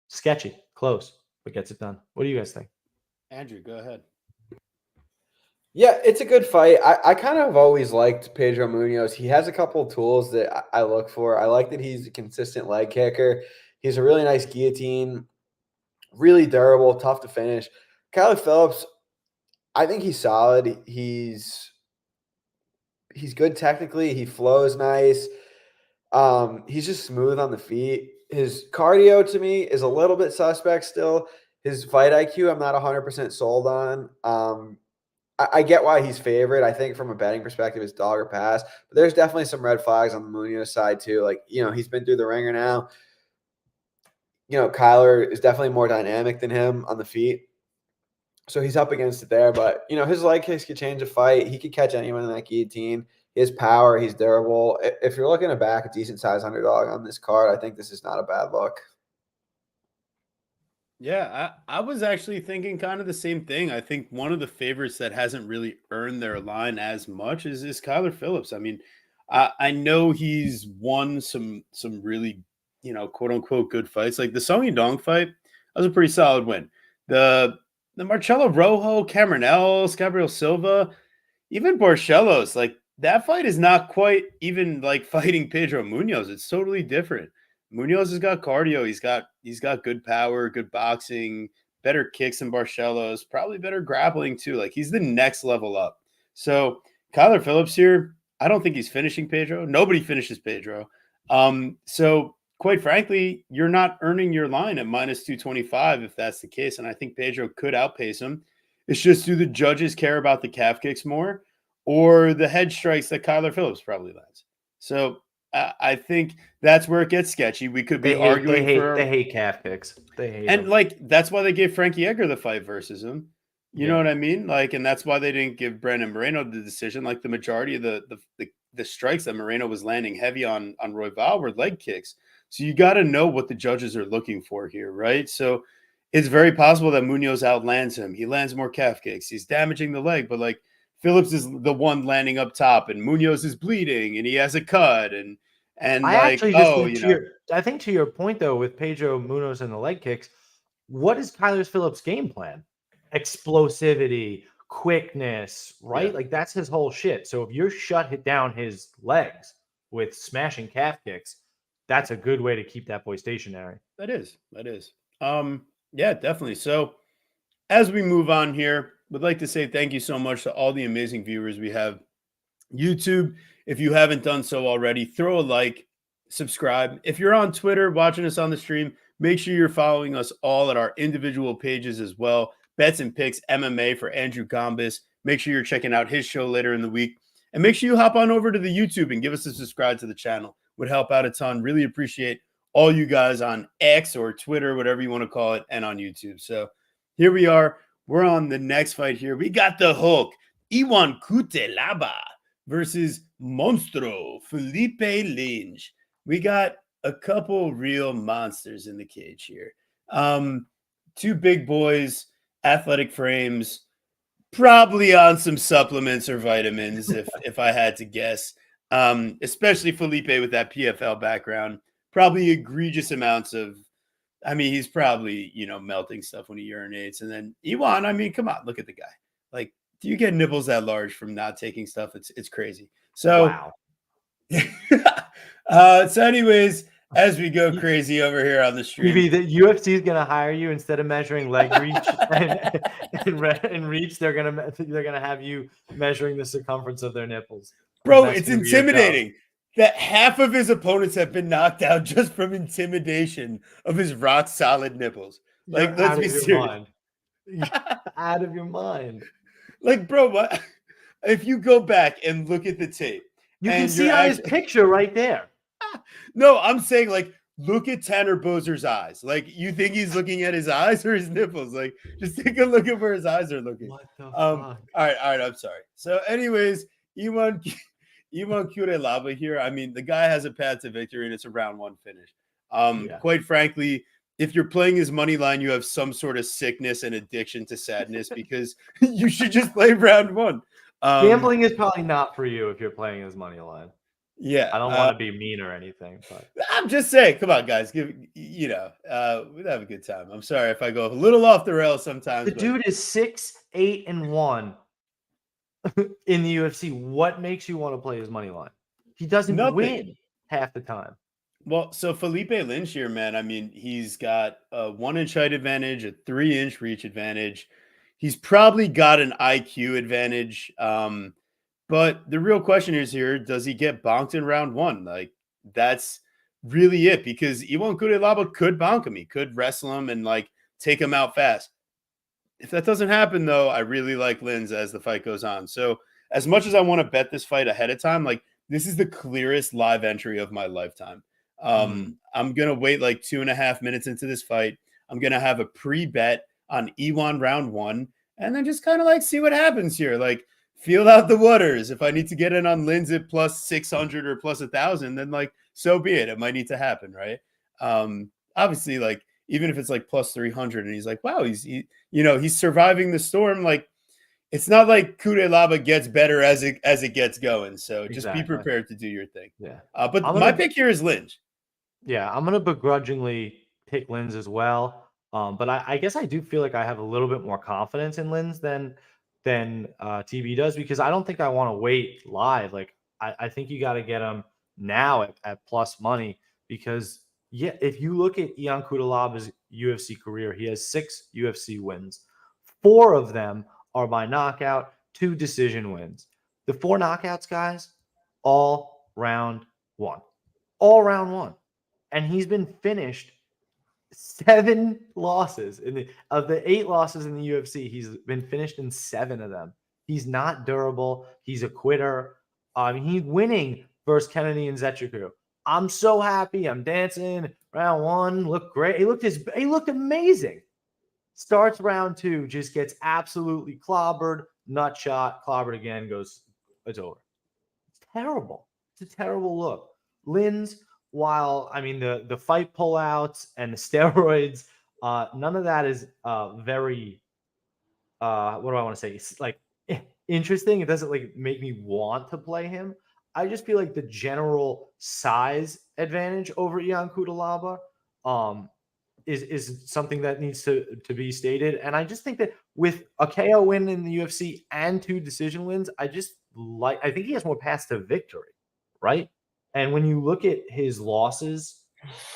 Sketchy, close, but gets it done. What do you guys think? Andrew, go ahead. Yeah, it's a good fight. I kind of always liked Pedro Munoz. He has a couple of tools that I look for. I like that he's a consistent leg kicker. He's a really nice guillotine, really durable, tough to finish. Kyler Phillips, I think he's solid. He's good technically. He flows nice. He's just smooth on the feet. His cardio to me is a little bit suspect still. His fight IQ, I'm not 100% sold on. I get why he's favored. I think from a betting perspective, it's dog or pass. But there's definitely some red flags on the Munoz side too. Like, he's been through the ringer now. Kyler is definitely more dynamic than him on the feet. So he's up against it there. But, his leg kicks could change a fight. He could catch anyone in that guillotine. His power, he's durable. If you're looking to back a decent size underdog on this card, I think this is not a bad look. Yeah, I was actually thinking kind of the same thing. I think one of the favorites that hasn't really earned their line as much is Kyler Phillips. I mean, I know he's won some really, quote unquote good fights. Like the Song Yadong fight, that was a pretty solid win. The Marcelo Rojo, Cameron Ellis, Gabriel Silva, even Barcelos, like that fight is not quite even like fighting Pedro Munoz. It's totally different. Munoz has got cardio. He's got good power, good boxing, better kicks than Barcelos, probably better grappling too. Like he's the next level up. So Kyler Phillips here, I don't think he's finishing Pedro. Nobody finishes Pedro. So quite frankly, you're not earning your line at minus 225 if that's the case. And I think Pedro could outpace him. It's just, do the judges care about the calf kicks more or the head strikes that Kyler Phillips probably lands? So I think that's where it gets sketchy. We could be arguing they hate calf kicks. They hate and them. like that's why they gave Frankie Edgar the fight versus him. You know Yeah. what I mean? Like, and that's why they didn't give Brandon Moreno the decision. Like the majority of the strikes that Moreno was landing heavy on Royval were leg kicks. So you got to know what the judges are looking for here, right? So it's very possible that Munoz outlands him. He lands more calf kicks. He's damaging the leg, but like Phillips is the one landing up top, and Munoz is bleeding, and he has a cut, and I like, actually just oh, think I think to your point though with Pedro Munoz and the leg kicks, what is Kyler Phillips' game plan? Explosivity, quickness, right? Yeah. Like that's his whole shit. So if you're shut down his legs with smashing calf kicks, that's a good way to keep that boy stationary. That is. Yeah, definitely. So as we move on here, would like to say thank you so much to all the amazing viewers we have. YouTube, if you haven't done so already, throw a like, subscribe. If you're on Twitter watching us on the stream, make sure you're following us all at our individual pages as well. Bets and Picks MMA for Andrew Gombas. Make sure you're checking out his show later in the week. And make sure you hop on over to the YouTube and give us a subscribe to the channel. Would help out a ton. Really appreciate all you guys on X or Twitter, whatever you want to call it, and on YouTube. So here we are. We're on the next fight here. We got the Hulk, Iwan Cutelaba versus Monstro Felipe Lynch. We got a couple real monsters in the cage here. Two big boys, athletic frames, probably on some supplements or vitamins, if I had to guess. Especially Felipe with that PFL background, probably egregious amounts of. I mean, he's probably melting stuff when he urinates. And then Iwan, I mean, come on, look at the guy. Like, do you get nipples that large from not taking stuff? It's crazy. So, wow. So anyways, as we go crazy over here on the stream, The UFC is gonna hire you instead of measuring leg reach and reach. They're gonna have you measuring the circumference of their nipples. Bro, it's intimidating that half of his opponents have been knocked out just from intimidation of his rock solid nipples. Like, let's be serious. Out of your mind. Like, bro, what? If you go back and look at the tape, you can see on his picture right there. No, I'm saying, like, look at Tanner Bozer's eyes. Like, you think he's looking at his eyes or his nipples? Like, just take a look at where his eyes are looking. What the fuck? All right, I'm sorry. So, anyways, Iwan Cutelaba here. I mean, the guy has a path to victory, and it's a round one finish. Quite frankly, if you're playing his money line, you have some sort of sickness and addiction to sadness because you should just play round one. Gambling is probably not for you if you're playing his money line. Yeah, I don't want to be mean or anything, but I'm just saying, come on, guys, we'd have a good time. I'm sorry if I go a little off the rails sometimes. The dude is 6-8-1 in the UFC. What makes you want to play his money line? He doesn't win half the time. Well, so Felipe Lynch here, man. I mean, he's got a 1-inch height advantage, a 3-inch reach advantage. He's probably got an IQ advantage. But the real question is here, does he get bonked in round one? Like, that's really it, because Iwan Cutelaba could bonk him. He could wrestle him and, like, take him out fast. If that doesn't happen, though, I really like Linz as the fight goes on. So as much as I want to bet this fight ahead of time, like, this is the clearest live entry of my lifetime. I'm going to wait like 2.5 minutes into this fight. I'm going to have a pre-bet on Iwan round one and then just kind of like see what happens here. Like, feel out the waters. If I need to get in on Linz at plus 600 or plus 1,000, then like, so be it. It might need to happen, right? Obviously, like, even if it's like plus 300 and he's like, wow, he's surviving the storm. Like, it's not like Cutelaba gets better as it gets going. So just be prepared to do your thing. Yeah. But my pick here is Linz. Yeah, I'm gonna begrudgingly pick Linz as well. But I guess I do feel like I have a little bit more confidence in Linz than TB does, because I don't think I want to wait live. Like, I think you got to get him now at plus money, because if you look at Iwan Cutelaba's UFC career, he has 6 UFC wins. 4 of them are by knockout, 2 decision wins. The 4 knockouts, guys, all round one. All round one. And he's been finished 7 losses of the 8 losses in the UFC. He's been finished in 7 of them. He's not durable. He's a quitter. He's winning versus Kennedy and Zechiku. I'm so happy. I'm dancing. Round 1 looked great. He looked amazing. Starts round 2, just gets absolutely clobbered, nut shot, clobbered again, it's over. It's terrible. It's a terrible look. Linz, while the fight pullouts and the steroids, none of that is very what do I want to say? It's like interesting. It doesn't like make me want to play him. I just feel like the general size advantage over Iwan Cutelaba is something that needs to be stated. And I just think that with a KO win in the UFC and 2 decision wins, I think he has more paths to victory, right? And when you look at his losses,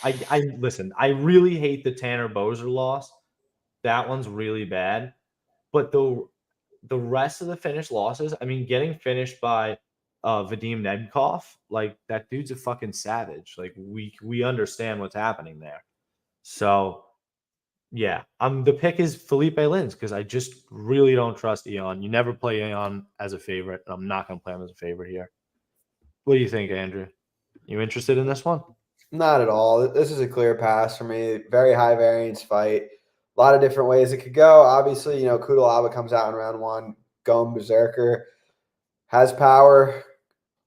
I listen, I really hate the Tanner Boser loss. That one's really bad. But the rest of the finished losses, I mean, getting finished by Vadim Nemkov, like that dude's a fucking savage. Like we understand what's happening there. So yeah, the pick is Felipe Lins because I just really don't trust Eon. You never play Eon as a favorite, and I'm not going to play him as a favorite here. What do you think, Andrew? You interested in this one? Not at all. This is a clear pass for me. Very high variance fight. A lot of different ways it could go. Obviously, Kudalaba comes out in round 1, going berserker, has power,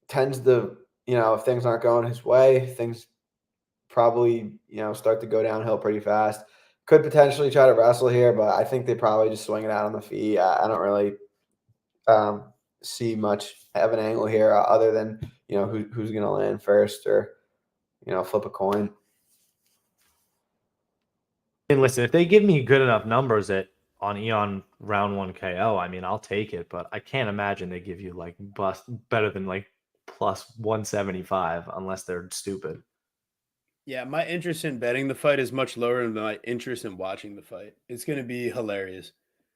tends to, if things aren't going his way, things probably, start to go downhill pretty fast. Could potentially try to wrestle here, but I think they probably just swing it out on the feet. I don't really see much of an angle here other than, who's going to land first or, flip a coin. And listen, if they give me good enough numbers on Eon round 1 KO, I mean, I'll take it, but I can't imagine they give you like better than like plus 175 unless they're stupid. Yeah, my interest in betting the fight is much lower than my interest in watching the fight. It's going to be hilarious.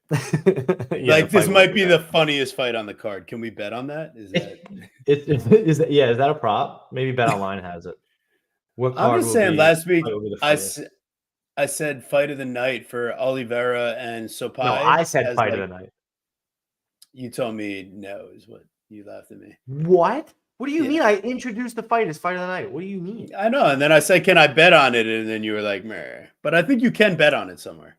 This might be the funniest fight on the card. Can we bet on that? Is that a prop? Maybe Bet Online has it. What card? I'm just saying. Last week, I said fight of the night for Oliveira and Sopai. No, I said fight of the night. You told me no is what you laughed at me. What? What do you mean? I introduced the fight as fight of the night. What do you mean? I know. And then I said, can I bet on it? And then you were like, meh. But I think you can bet on it somewhere.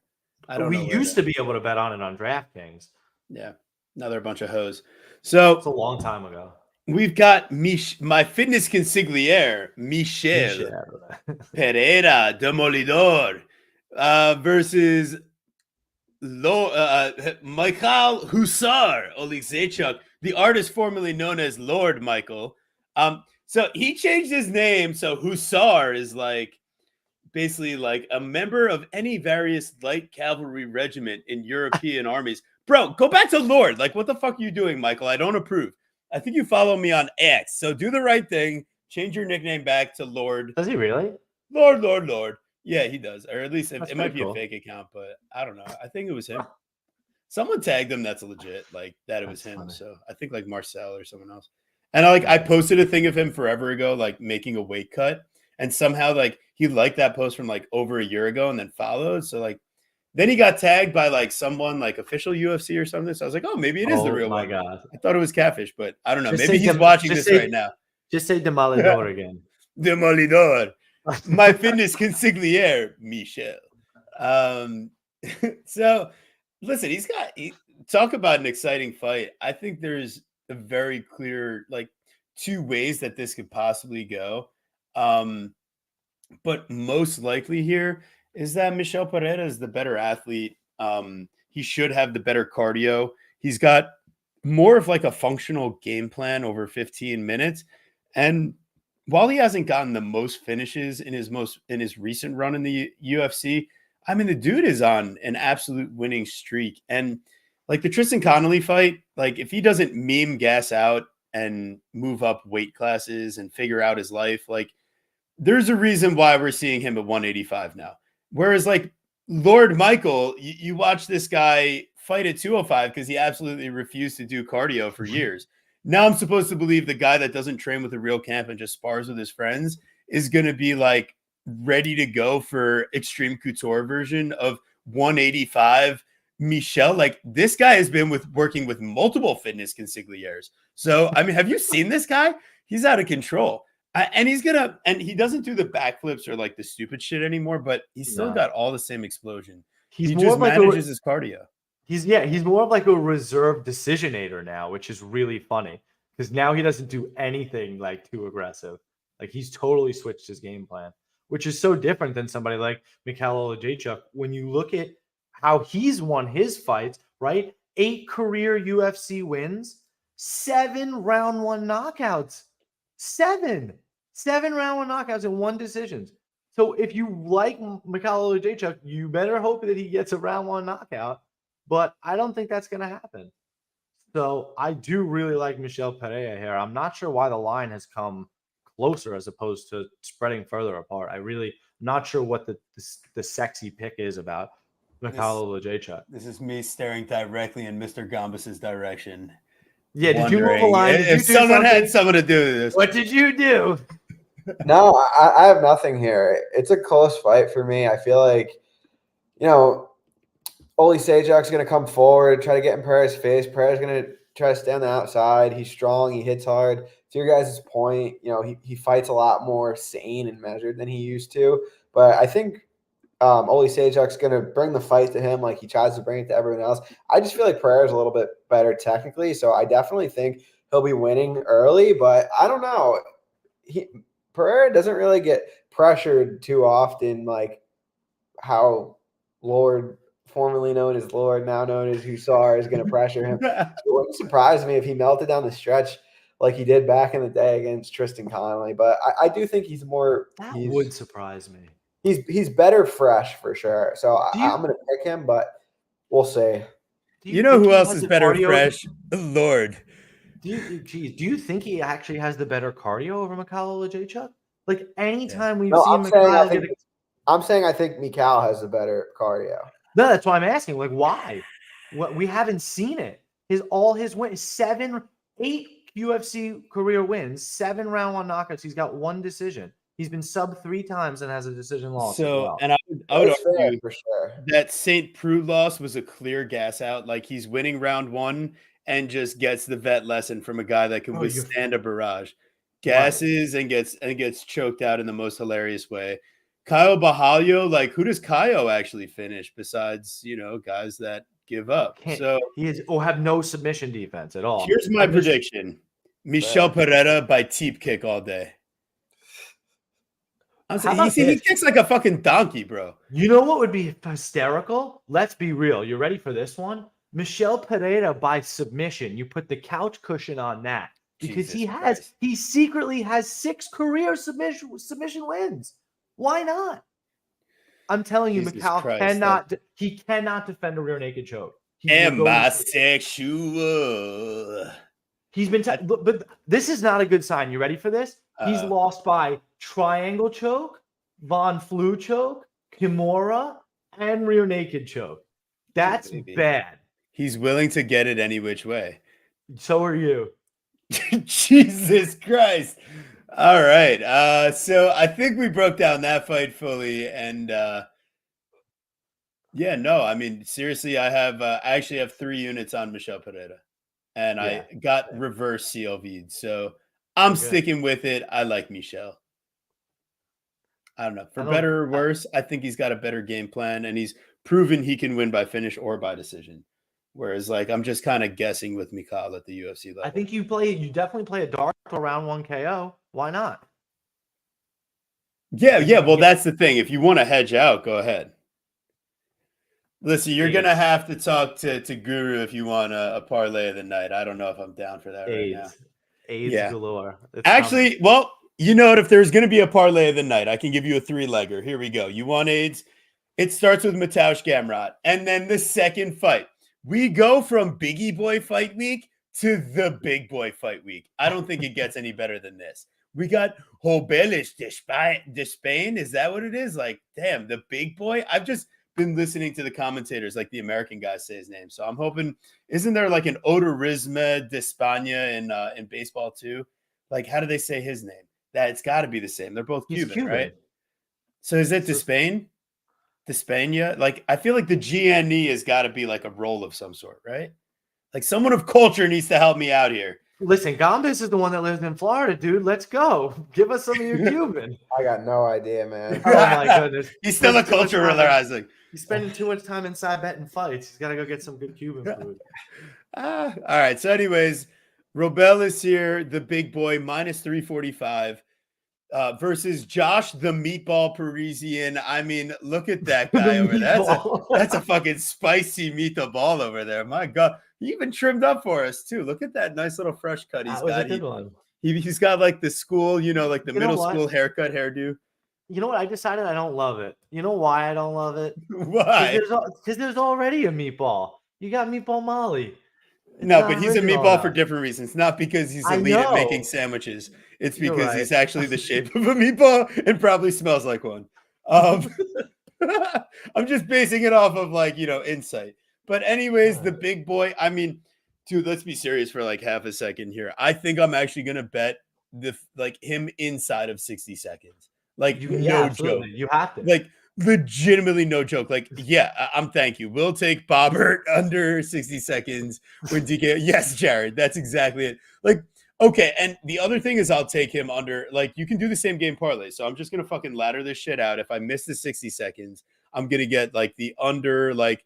I don't know. We used to be able to bet on it on DraftKings. Yeah. Now they're a bunch of hoes. So it's a long time ago. We've got my fitness consigliere, Michel Pereira Demolidor, versus Michael Hussar Oleksiejczuk, the artist formerly known as Lord Michael. So he changed his name. So Hussar is like basically like a member of any various light cavalry regiment in European armies. Bro, go back to Lord. Like, what the fuck are you doing, Michael? I don't approve. I think you follow me on X. So do the right thing. Change your nickname back to Lord. Does he really? Lord. Yeah, he does. Or at least it might be a fake account, but I don't know. I think it was him. Someone tagged him that's legit, like that it was him. Funny. So I think like Marcel or someone else. And I posted a thing of him forever ago, like making a weight cut. And somehow like he liked that post from like over a year ago and then followed. So like then he got tagged by like someone like official UFC or something. So I was like, oh, maybe it is the real one. God. I thought it was catfish, but I don't know. Maybe he's watching this right now. Just say Demolidor again. Demolidor. My fitness consigliere, Michel. So listen, talk about an exciting fight. I think there's a very clear like 2 ways that this could possibly go. But most likely here is that Michel Pereira is the better athlete. He should have the better cardio. He's got more of like a functional game plan over 15 minutes. And while he hasn't gotten the most finishes in his recent run in the UFC, I mean, the dude is on an absolute winning streak. And like the Tristan Connolly fight, like if he doesn't meme gas out and move up weight classes and figure out his life, like there's a reason why we're seeing him at 185 now. Whereas like Lord Michael, you watch this guy fight at 205 because he absolutely refused to do cardio for years. Now I'm supposed to believe the guy that doesn't train with a real camp and just spars with his friends is going to be like ready to go for extreme couture version of 185 Michel. Like this guy has been working with multiple fitness consiglieres. So, I mean, have you seen this guy? He's out of control. And he doesn't do the backflips or like the stupid shit anymore, but he's still got all the same explosion. He just manages his cardio. He's more of like a reserve decisionator now, which is really funny because now he doesn't do anything like too aggressive. Like he's totally switched his game plan, which is so different than somebody like Michal Oleksiejczuk. When you look at how he's won his fights, right? 8 career UFC wins, 7 round 1 knockouts. 7 round 1 knockouts and 1 decisions. So if you like Mikhail Oleksiejczuk, you better hope that he gets a round 1 knockout. But I don't think that's going to happen. So I do really like Michel Pereira here. I'm not sure why the line has come closer as opposed to spreading further apart. I'm not sure what the sexy pick is about Mikhail Oleksiejczuk. This is me staring directly in Mr. Gombas's direction. Yeah, did you move a line? Did if someone had something to do with this. What did you do? No, I have nothing here. It's a close fight for me. I feel like, Oli Sajok's going to come forward, try to get in Pereira's face. Pereira's going to try to stay on the outside. He's strong. He hits hard. To your guys' point, he fights a lot more sane and measured than he used to. But I think Oli Sajok's going to bring the fight to him like he tries to bring it to everyone else. I just feel like Pereira's a little bit better technically, so I definitely think he'll be winning early. But I don't know. Pereira doesn't really get pressured too often, like how Lord, formerly known as Lord, now known as Hussar, is going to pressure him. It wouldn't surprise me if he melted down the stretch like he did back in the day against Tristan Connolly. But I do think he's more. That would surprise me. He's better fresh for sure. So I'm going to pick him, but we'll see. You know who else is better fresh? Lord. Do you think he actually has the better cardio over Mikhail Oleksiejczuk? Like anytime we've seen Mikhail get I'm saying I think Mikhail has the better cardio. No, that's why I'm asking. Like, why? We haven't seen it. All his wins, 8 UFC career wins, 7 round 1 knockouts. He's got 1 decision. He's been sub 3 times and has a decision loss. So, and I would argue for sure that St. Preux loss was a clear gas out. Like he's winning round 1 and just gets the vet lesson from a guy that can withstand a barrage, gasses and gets choked out in the most hilarious way. Caio Borralho, like who does Caio actually finish besides guys that give up? So he have no submission defense at all. Here's my prediction: Michel Pereira by teep kick all day. He kicks like a fucking donkey, bro. You know what would be hysterical? Let's be real. You ready for this one? Michel Pereira by submission. You put the couch cushion on that because he secretly has 6 career submission wins. Why not? I'm telling you, Mikhail cannot defend a rear naked choke. Am I sexual? He's been, but this is not a good sign. You ready for this? He's lost by triangle choke, Von Flue choke, Kimura, and rear naked choke. That's bad. He's willing to get it any which way. So are you. Jesus Christ. All right. So I think we broke down that fight fully. And seriously, I actually have 3 units on Michel Pereira. And I got reverse CLV'd. So I'm sticking with it. I like Michel. I don't know. For better or worse, I think he's got a better game plan. And he's proven he can win by finish or by decision. Whereas, I'm just kind of guessing with Mikhail at the UFC level. I think you definitely play a dark round 1 KO. Why not? Yeah. Well, that's the thing. If you want to hedge out, go ahead. Listen, you're going to have to talk to Guru if you want a parlay of the night. I don't know if I'm down for that right now. AIDS galore. Actually, well, you know what? If there's going to be a parlay of the night, I can give you a 3-legger. Here we go. You want AIDS? It starts with Mateusz Gamrot. And then the second fight. We go from Biggie Boy Fight Week to the Big Boy Fight Week. I don't think it gets any better than this. We got Hobelis de Spain. Is that what it is? Like, damn, the big boy. I've just been listening to the commentators, like the American guys say his name. So I'm hoping, isn't there like an Odorisma de España in baseball too? Like, how do they say his name? That it's got to be the same. They're both Cuban, right? So is it de Spain? Despaña? Like, I feel like the GNE has got to be like a role of some sort, right? Like someone of culture needs to help me out here. Listen, Gombas is the one that lives in Florida, dude. Let's go. Give us some of your Cuban. I got no idea, man. Oh, my goodness. He's still a culturalizing. He's spending too much time inside betting fights. He's got to go get some good Cuban food. All right. So anyways, Robel is here, the big boy, minus 345. Versus Josh the Meatball Parisian. I mean, look at that guy over there. That's a fucking spicy meatball over there. My God. He even trimmed up for us, too. Look at that nice little fresh cut he's got. A good one. He's got like the school, like the middle school haircut hairdo. You know what? I decided I don't love it. You know why I don't love it? Why? Because there's already a meatball. You got Meatball Molly. It's No, not but he's a original meatball for enough. different reasons. Not because he's I elite at making know. sandwiches. It's You're because right. he's actually the shape of a meatball and probably smells like one. Um, I'm just basing it off of like, insight. But anyways, the big boy, I mean, dude, let's be serious for like half a second here. I think I'm actually gonna bet him inside of 60 seconds. Like Yeah, no joke. absolutely. You have to. Like legitimately no joke. Like, yeah, I'm thank you. We'll take Bobbert under 60 seconds when DK. Yes, Jared, that's exactly it. Like, okay, and the other thing is I'll take him under, like, you can do the same game parlay. So I'm just gonna fucking ladder this shit out. If I miss the 60 seconds, I'm gonna get like the under like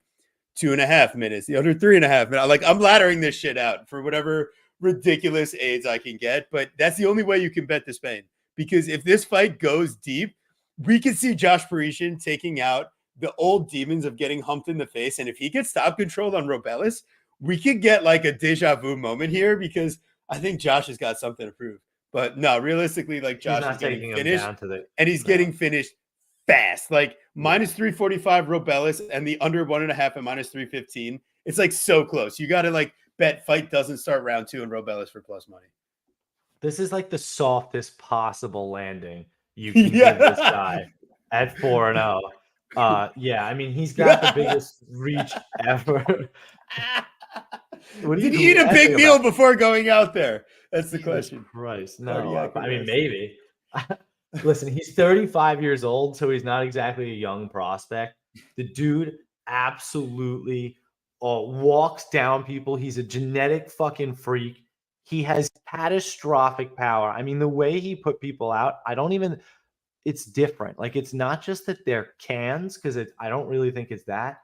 2.5 minutes, the under 3.5 minutes. Like, I'm laddering this shit out for whatever ridiculous aids I can get. But that's the only way you can bet the Spain. Because if this fight goes deep, we can see Josh Parisian taking out the old demons of getting humped in the face. And if he gets stop controlled on Robelis, we could get like a deja vu moment here because I think Josh has got something to prove. But no, realistically, like He's Josh is not getting taking him finished down to the. and he's No. getting finished fast. Like minus 345 Robelis and the under 1.5 at minus 315. It's like so close. You got to like bet fight doesn't start round 2 and Robelis for plus money. This is like the softest possible landing you can give this guy at 4-0. Yeah, I mean, he's got the biggest reach ever. What are Did you he eat a big laughing meal about? before going out there? That's the Jesus question. Christ, no. Cardiac I mean, arrest. maybe. Listen, he's 35 years old, so he's not exactly a young prospect. The dude absolutely walks down people. He's a genetic fucking freak. He has catastrophic power. I mean, the way he put people out, it's different. Like, it's not just that they're cans, because I don't really think it's that.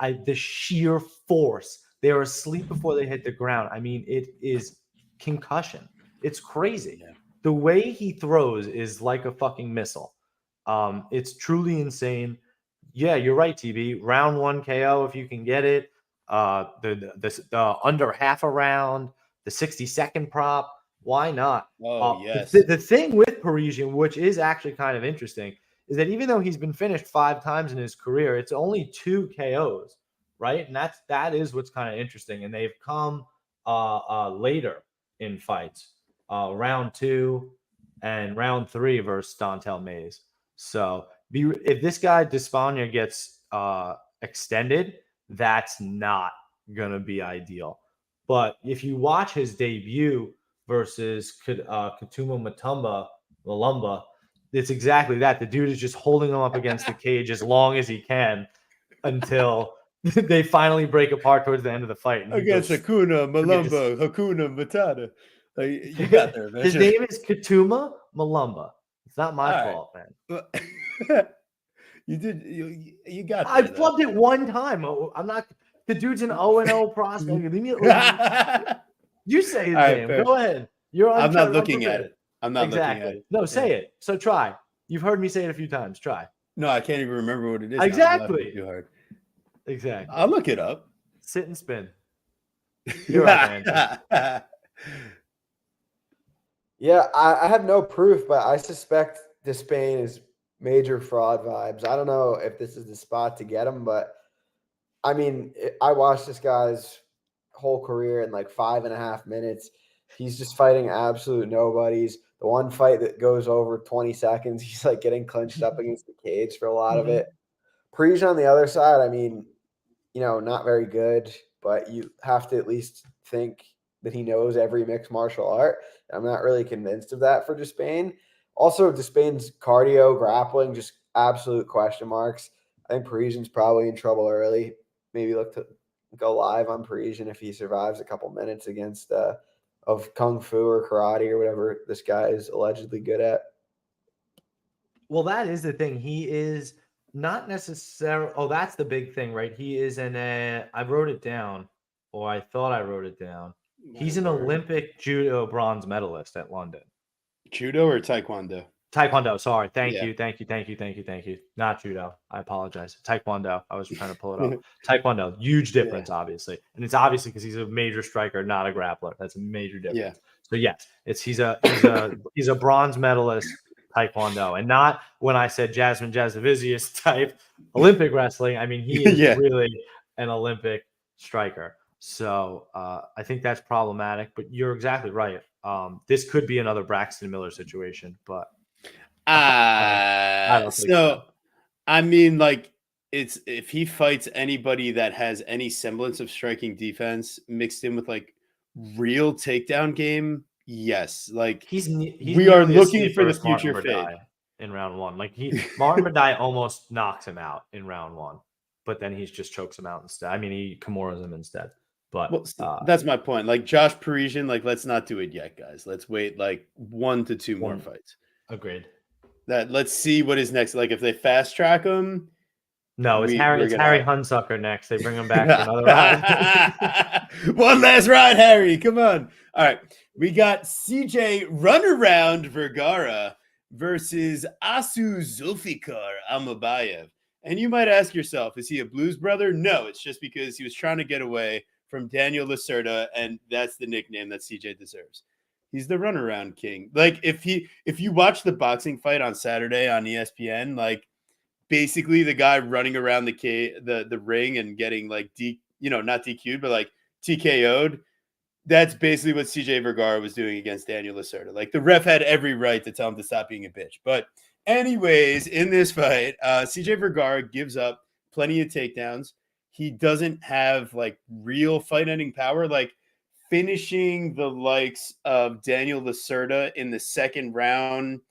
The sheer force. They're asleep before they hit the ground. I mean, it is concussion. It's crazy. Yeah. The way he throws is like a fucking missile. It's truly insane. Yeah, you're right, TB. Round 1 KO if you can get it. The under half a round, the 60-second prop. Why not? Oh, yes. The thing with Parisian, which is actually kind of interesting, is that even though he's been finished 5 times in his career, it's only 2 KOs, right? And that is what's kind of interesting. And they've come later in fights, round 2 and round 3 versus Dontel Mays. So if this guy Despaigne gets extended, that's not gonna be ideal. But if you watch his debut versus Katuma Malumba, it's exactly that. The dude is just holding him up against the cage as long as he can until they finally break apart towards the end of the fight. Against Hakuna, Malumba, Hakuna, Matata. You got there, man. His name is Katuma Malumba. It's not my fault, man. You did. You got. I flubbed it one time. I'm not. The dude's an 0-0 prospect. You say his name. Fair. Go ahead. I'm not looking at it. I'm not looking at it. No, say it. So try. You've heard me say it a few times. Try. No, I can't even remember what it is. Exactly. Too hard. Exactly. I'll look it up. Sit and spin. You're right, man. Yeah, I have no proof, but I suspect Despain is major fraud vibes. I don't know if this is the spot to get him, but I mean, I watched this guy's whole career in like 5.5 minutes. He's just fighting absolute nobodies. The one fight that goes over 20 seconds, he's like getting clinched up against the cage for a lot of it. Parisian on the other side, I mean, not very good, but you have to at least think that he knows every mixed martial art. I'm not really convinced of that for Despain. Also, Despain's cardio, grappling, just absolute question marks. I think Parisian's probably in trouble early. Maybe look to go live on Parisian if he survives a couple minutes against of Kung Fu or karate or whatever this guy is allegedly good at. Well, that is the thing. He is not necessarily. Oh, that's the big thing, right? He is I wrote it down, or I thought I wrote it down. He's an Olympic judo bronze medalist at London. Judo or taekwondo? Taekwondo. Sorry. Thank you. Not judo. I apologize. Taekwondo. I was trying to pull it up. Taekwondo. Huge difference, obviously. And it's obviously because he's a major striker, not a grappler. That's a major difference. Yeah. So yes, he's a bronze medalist Taekwondo, and not when I said Jasmine Jasavicius type Olympic wrestling. I mean, he is Yeah. really an Olympic striker. So I think that's problematic. But you're exactly right. This could be another Braxton Miller situation, but I don't think so. I mean, like, it's if he fights anybody that has any semblance of striking defense mixed in with like real takedown game, yes. Like, He's we are nearly a looking safe for the versus Martin future fate. Berdai in round one. Like Martin Berdai almost knocks him out in round one, but then he just chokes him out instead. I mean, he Kimura's him instead. But Well, that's my point. Like Josh Parisian, like let's not do it yet, guys. Let's wait like 1 to 2 more fights. Agreed. That let's see what is next. Like if they fast track him. No, it's Harry Hunsucker next. They bring him back for another ride. One last ride, Harry. Come on. All right. We got CJ Runaround Vergara versus Asu Zulfikar Amabayev. And you might ask yourself, is he a Blues brother? No, it's just because he was trying to get away from Daniel Lacerda, and that's the nickname that CJ deserves. He's the runaround king. Like if you watch the boxing fight on Saturday on ESPN, like basically the guy running around the ring and getting like not DQ'd, but like TKO'd. That's basically what CJ Vergara was doing against Daniel Lacerda. Like the ref had every right to tell him to stop being a bitch. But anyways, in this fight, CJ Vergara gives up plenty of takedowns. He doesn't have like real fight-ending power, like finishing the likes of Daniel Lacerda in the second round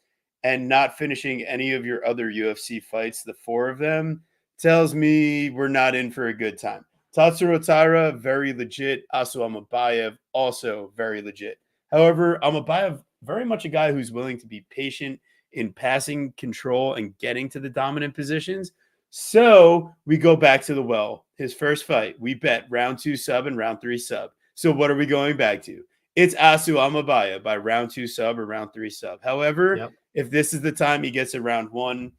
and not finishing any of your other UFC fights, the 4 of them, tells me we're not in for a good time. Tatsuro Taira, very legit. Asu Amabayev, also very legit. However, Amabayev, very much a guy who's willing to be patient in passing control and getting to the dominant positions. So we go back to the well. His first fight, we bet round 2 sub and round 3 sub. So what are we going back to? It's Asu Amabayev by round 2 sub or round 3 sub. However, if this is the time he gets a round 1,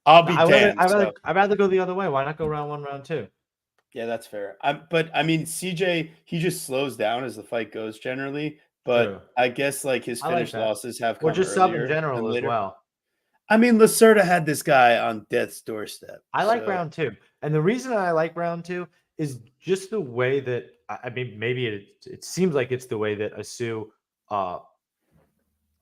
I'll be damned. I'd rather go the other way. Why not go round 1, round 2? Yeah, that's fair. But I mean, CJ, he just slows down as the fight goes generally. But True. I guess like his finished losses have come just sub in general as well. I mean, Lacerda had this guy on death's doorstep. I like round 2. And the reason I like round 2 is just the way that, I mean, maybe it seems like it's the way that Asu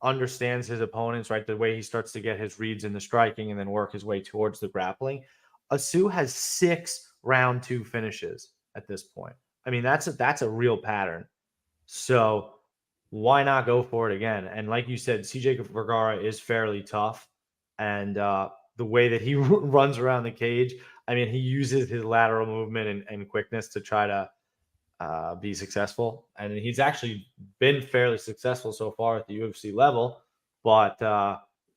understands his opponents, right? The way he starts to get his reads in the striking and then work his way towards the grappling. Asu has 6 round 2 finishes at this point. I mean, that's a real pattern. So why not go for it again? And like you said, CJ Vergara is fairly tough. And the way that he runs around the cage, I mean, he uses his lateral movement and quickness to try to be successful. And he's actually been fairly successful so far at the UFC level. But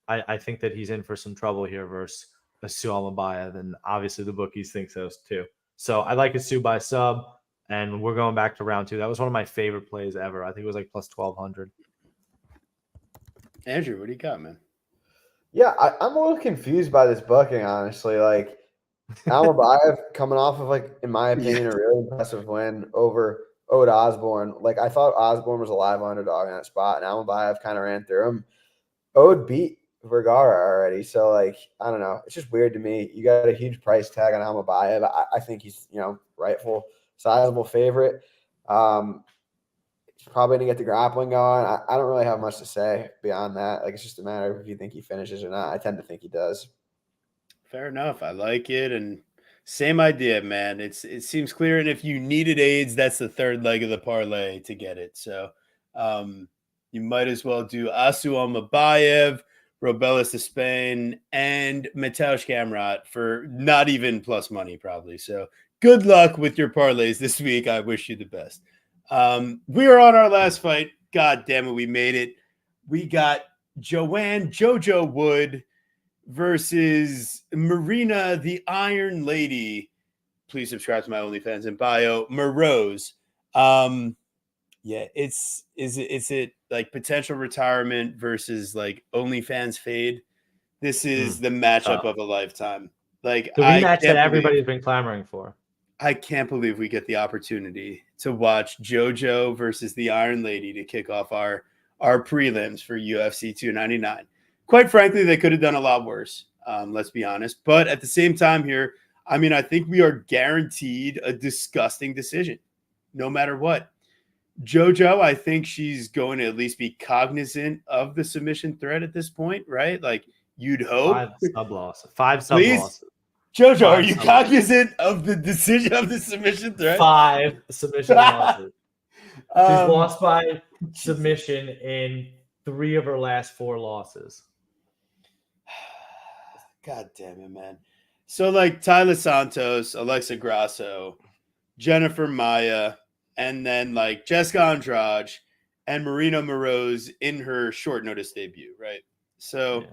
I think that he's in for some trouble here versus Asu Amabayev. And obviously the bookies think so too. So I like Asu by sub. And we're going back to round 2. That was one of my favorite plays ever. I think it was like plus 1,200. Andrew, what do you got, man? Yeah, I'm a little confused by this booking, honestly. Like, Amabayev coming off of, like, in my opinion, a really impressive win over Ode Osborne. Like, I thought Osborne was a live underdog in that spot, and Amabayev kind of ran through him. Ode beat Vergara already, so, like, I don't know. It's just weird to me. You got a huge price tag on Amabayev. I think he's, rightful, sizable favorite. He's probably going to get the grappling going. I don't really have much to say beyond that. Like, it's just a matter of if you think he finishes or not. I tend to think he does. Fair enough. I like it. And same idea, man. It seems clear. And if you needed AIDS, that's the third leg of the parlay to get it. So you might as well do Asu Amabayev, Robelis de Spain, and Mateusz Gamrot for not even plus money, probably. So good luck with your parlays this week. I wish you the best. We are on our last fight. God damn it, we made it. We got Joanne JoJo Wood versus Marina the Iron Lady. Please subscribe to my OnlyFans in bio. Morose. Yeah, is it like potential retirement versus like OnlyFans fade? This is the matchup of a lifetime. Like the rematch that everybody's been clamoring for. I can't believe we get the opportunity to watch JoJo versus the Iron Lady to kick off our prelims for UFC 299. quite frankly, they could have done a lot worse. Let's be honest. But at the same time here, I mean, I think we are guaranteed a disgusting decision, no matter what. JoJo, I think she's going to at least be cognizant of the submission threat at this point, right? Like you'd hope. 5 sub losses. 5 sub Please, losses. JoJo, are 5 you sub cognizant of the decision of the submission threat? 5 submission losses. She's lost by Jesus. submission in 3 of her last 4 losses. God damn it, man. So like Tyler Santos, Alexa Grasso, Jennifer Maia, and then like Jessica Andrade and Marina Moroz in her short notice debut, right? So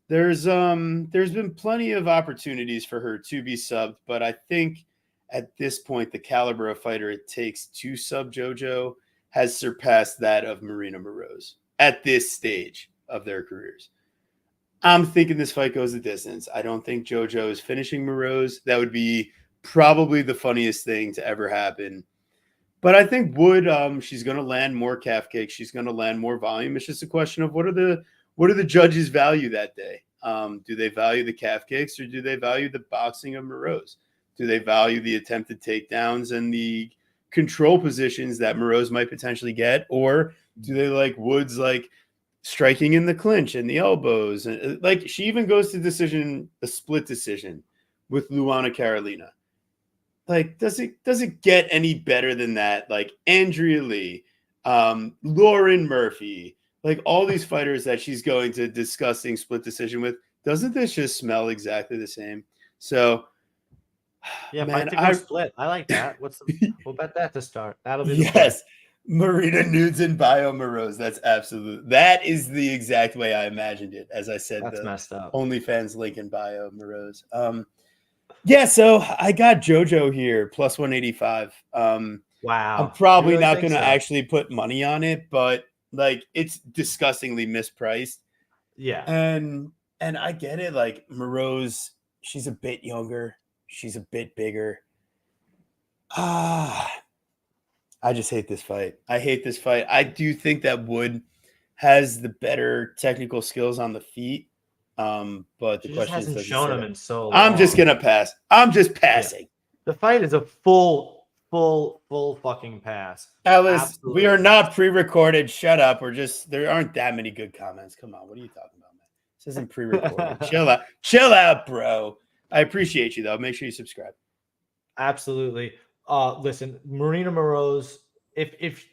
there's been plenty of opportunities for her to be subbed, but I think at this point the caliber of fighter it takes to sub JoJo has surpassed that of Marina Moroz at this stage of their careers. I'm thinking this fight goes the distance. I don't think JoJo is finishing Moroz. That would be probably the funniest thing to ever happen. But I think Wood, she's going to land more calf kicks. She's going to land more volume. It's just a question of what are the judges value that day? Do they value the calf kicks or do they value the boxing of Moroz? Do they value the attempted takedowns and the control positions that Moroz might potentially get? Or do they like Wood's like striking in the clinch and the elbows? And like she even goes to a split decision with Luana Carolina. Like, does it get any better than that? Like Andrea Lee, Lauren Murphy, like all these fighters that she's going to disgusting split decision with. Doesn't this just smell exactly the same? So, yeah, man, fight to go split. I like that. We'll bet that to start. That'll be the yes. Marina Nudes and Bio Moroz. That is the exact way I imagined it. As I said, that's messed up. OnlyFans link in Bio Moroz. Yeah, so I got JoJo here plus 185. Wow. I'm probably not going to actually put money on it, but like it's disgustingly mispriced. Yeah. And I get it. Like Moroz, she's a bit younger. She's a bit bigger. I just hate this fight. I hate this fight. I do think that Wood has the better technical skills on the feet. But the question hasn't is, shown him in so long. I'm just gonna pass. I'm just passing. Yeah. The fight is a full fucking pass. Alice, Absolutely. we are not pre-recorded. Shut up. There aren't that many good comments. Come on, what are you talking about, man? This isn't pre-recorded. Chill out, bro. I appreciate you though. Make sure you subscribe. Absolutely. Listen, Marina Moroz, if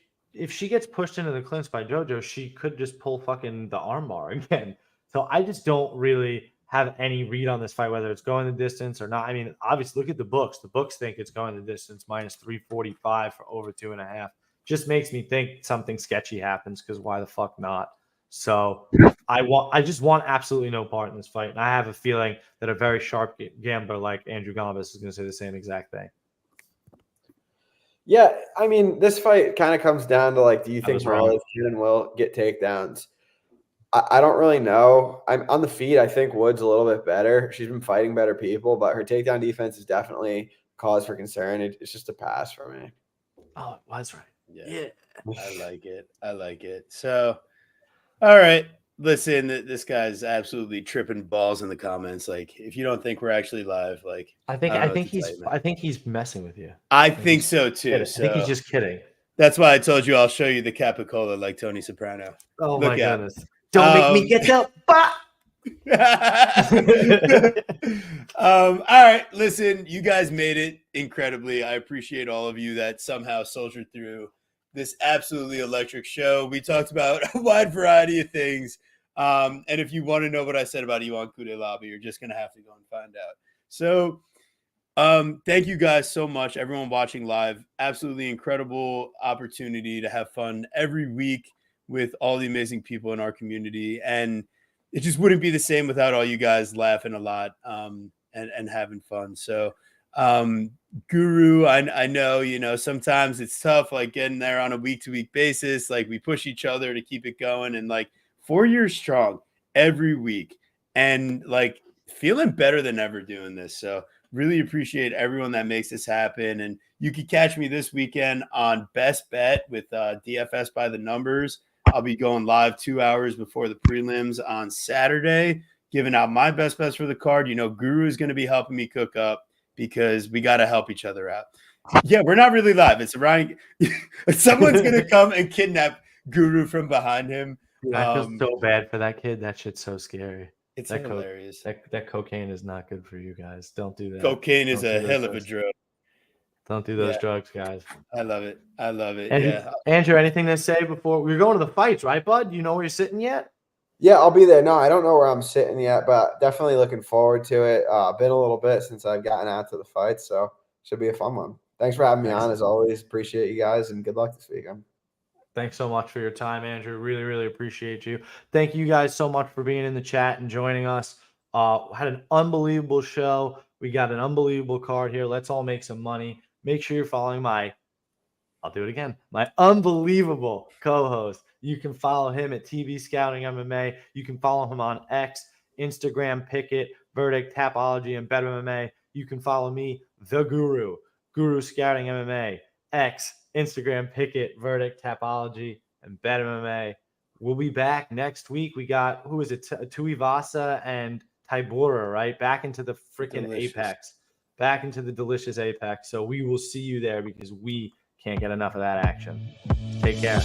she gets pushed into the clinch by JoJo, she could just pull fucking the armbar again. So I just don't really have any read on this fight, whether it's going the distance or not. I mean, obviously, look at the books. The books think it's going the distance, minus 345 for over 2.5. Just makes me think something sketchy happens because why the fuck not? So I just want absolutely no part in this fight. And I have a feeling that a very sharp gambler like Andrew Gombas is going to say the same exact thing. Yeah, I mean, this fight kind of comes down to like, do you think Moroz can and will get takedowns? I don't really know. I'm on the feet. I think Wood's a little bit better. She's been fighting better people, but her takedown defense is definitely cause for concern. It's just a pass for me. Oh, it was right. Yeah. I like it. So, all right. Listen, this guy's absolutely tripping balls in the comments. Like, if you don't think we're actually live, like, I think he's messing with you. I think so too. So, I think he's just kidding. That's why I told you I'll show you the Capicola like Tony Soprano. Oh my goodness. Don't make me get up. All right. Listen, you guys made it incredibly. I appreciate all of you that somehow soldiered through this absolutely electric show. We talked about a wide variety of things. And if you want to know what I said about Iwan Kudelaba, you're just going to have to go and find out. So thank you guys so much. Everyone watching live, absolutely incredible opportunity to have fun every week with all the amazing people in our community. And it just wouldn't be the same without all you guys laughing a lot and having fun. So Guru, I know, sometimes it's tough, like getting there on a week-to-week basis. Like we push each other to keep it going and like 4 years strong every week and like feeling better than ever doing this. So really appreciate everyone that makes this happen. And you can catch me this weekend on Best Bet with DFS by the numbers. I'll be going live 2 hours before the prelims on Saturday, giving out my best bets for the card. Guru is going to be helping me cook up because we got to help each other out. Yeah, we're not really live. It's Ryan. Someone's going to come and kidnap Guru from behind him. Dude, I feel so bad for that kid. That shit's so scary. It's that hilarious. That cocaine is not good for you guys. Don't do that. Cocaine is a hell of a drug. Don't do those drugs, guys. I love it. Andrew, anything to say before we're going to the fights, right, bud? You know where you're sitting yet? Yeah, I'll be there. No, I don't know where I'm sitting yet, but definitely looking forward to it. Been a little bit since I've gotten out to the fights, so should be a fun one. Thanks for having me on, as always. Appreciate you guys, and good luck this weekend. Thanks so much for your time, Andrew. Really, really appreciate you. Thank you guys so much for being in the chat and joining us. Had an unbelievable show. We got an unbelievable card here. Let's all make some money. Make sure you're following my unbelievable co-host. You can follow him at TV Scouting MMA. You can follow him on X, Instagram, Picket, Verdict, Tapology, and Bet MMA. You can follow me, The Guru Scouting MMA, X, Instagram, Picket, Verdict, Tapology, and Bet MMA. We'll be back next week. We got, who is it? Tuivasa and Tybura, right? Back into the freaking Apex. Back into the delicious Apex. So we will see you there because we can't get enough of that action. Take care.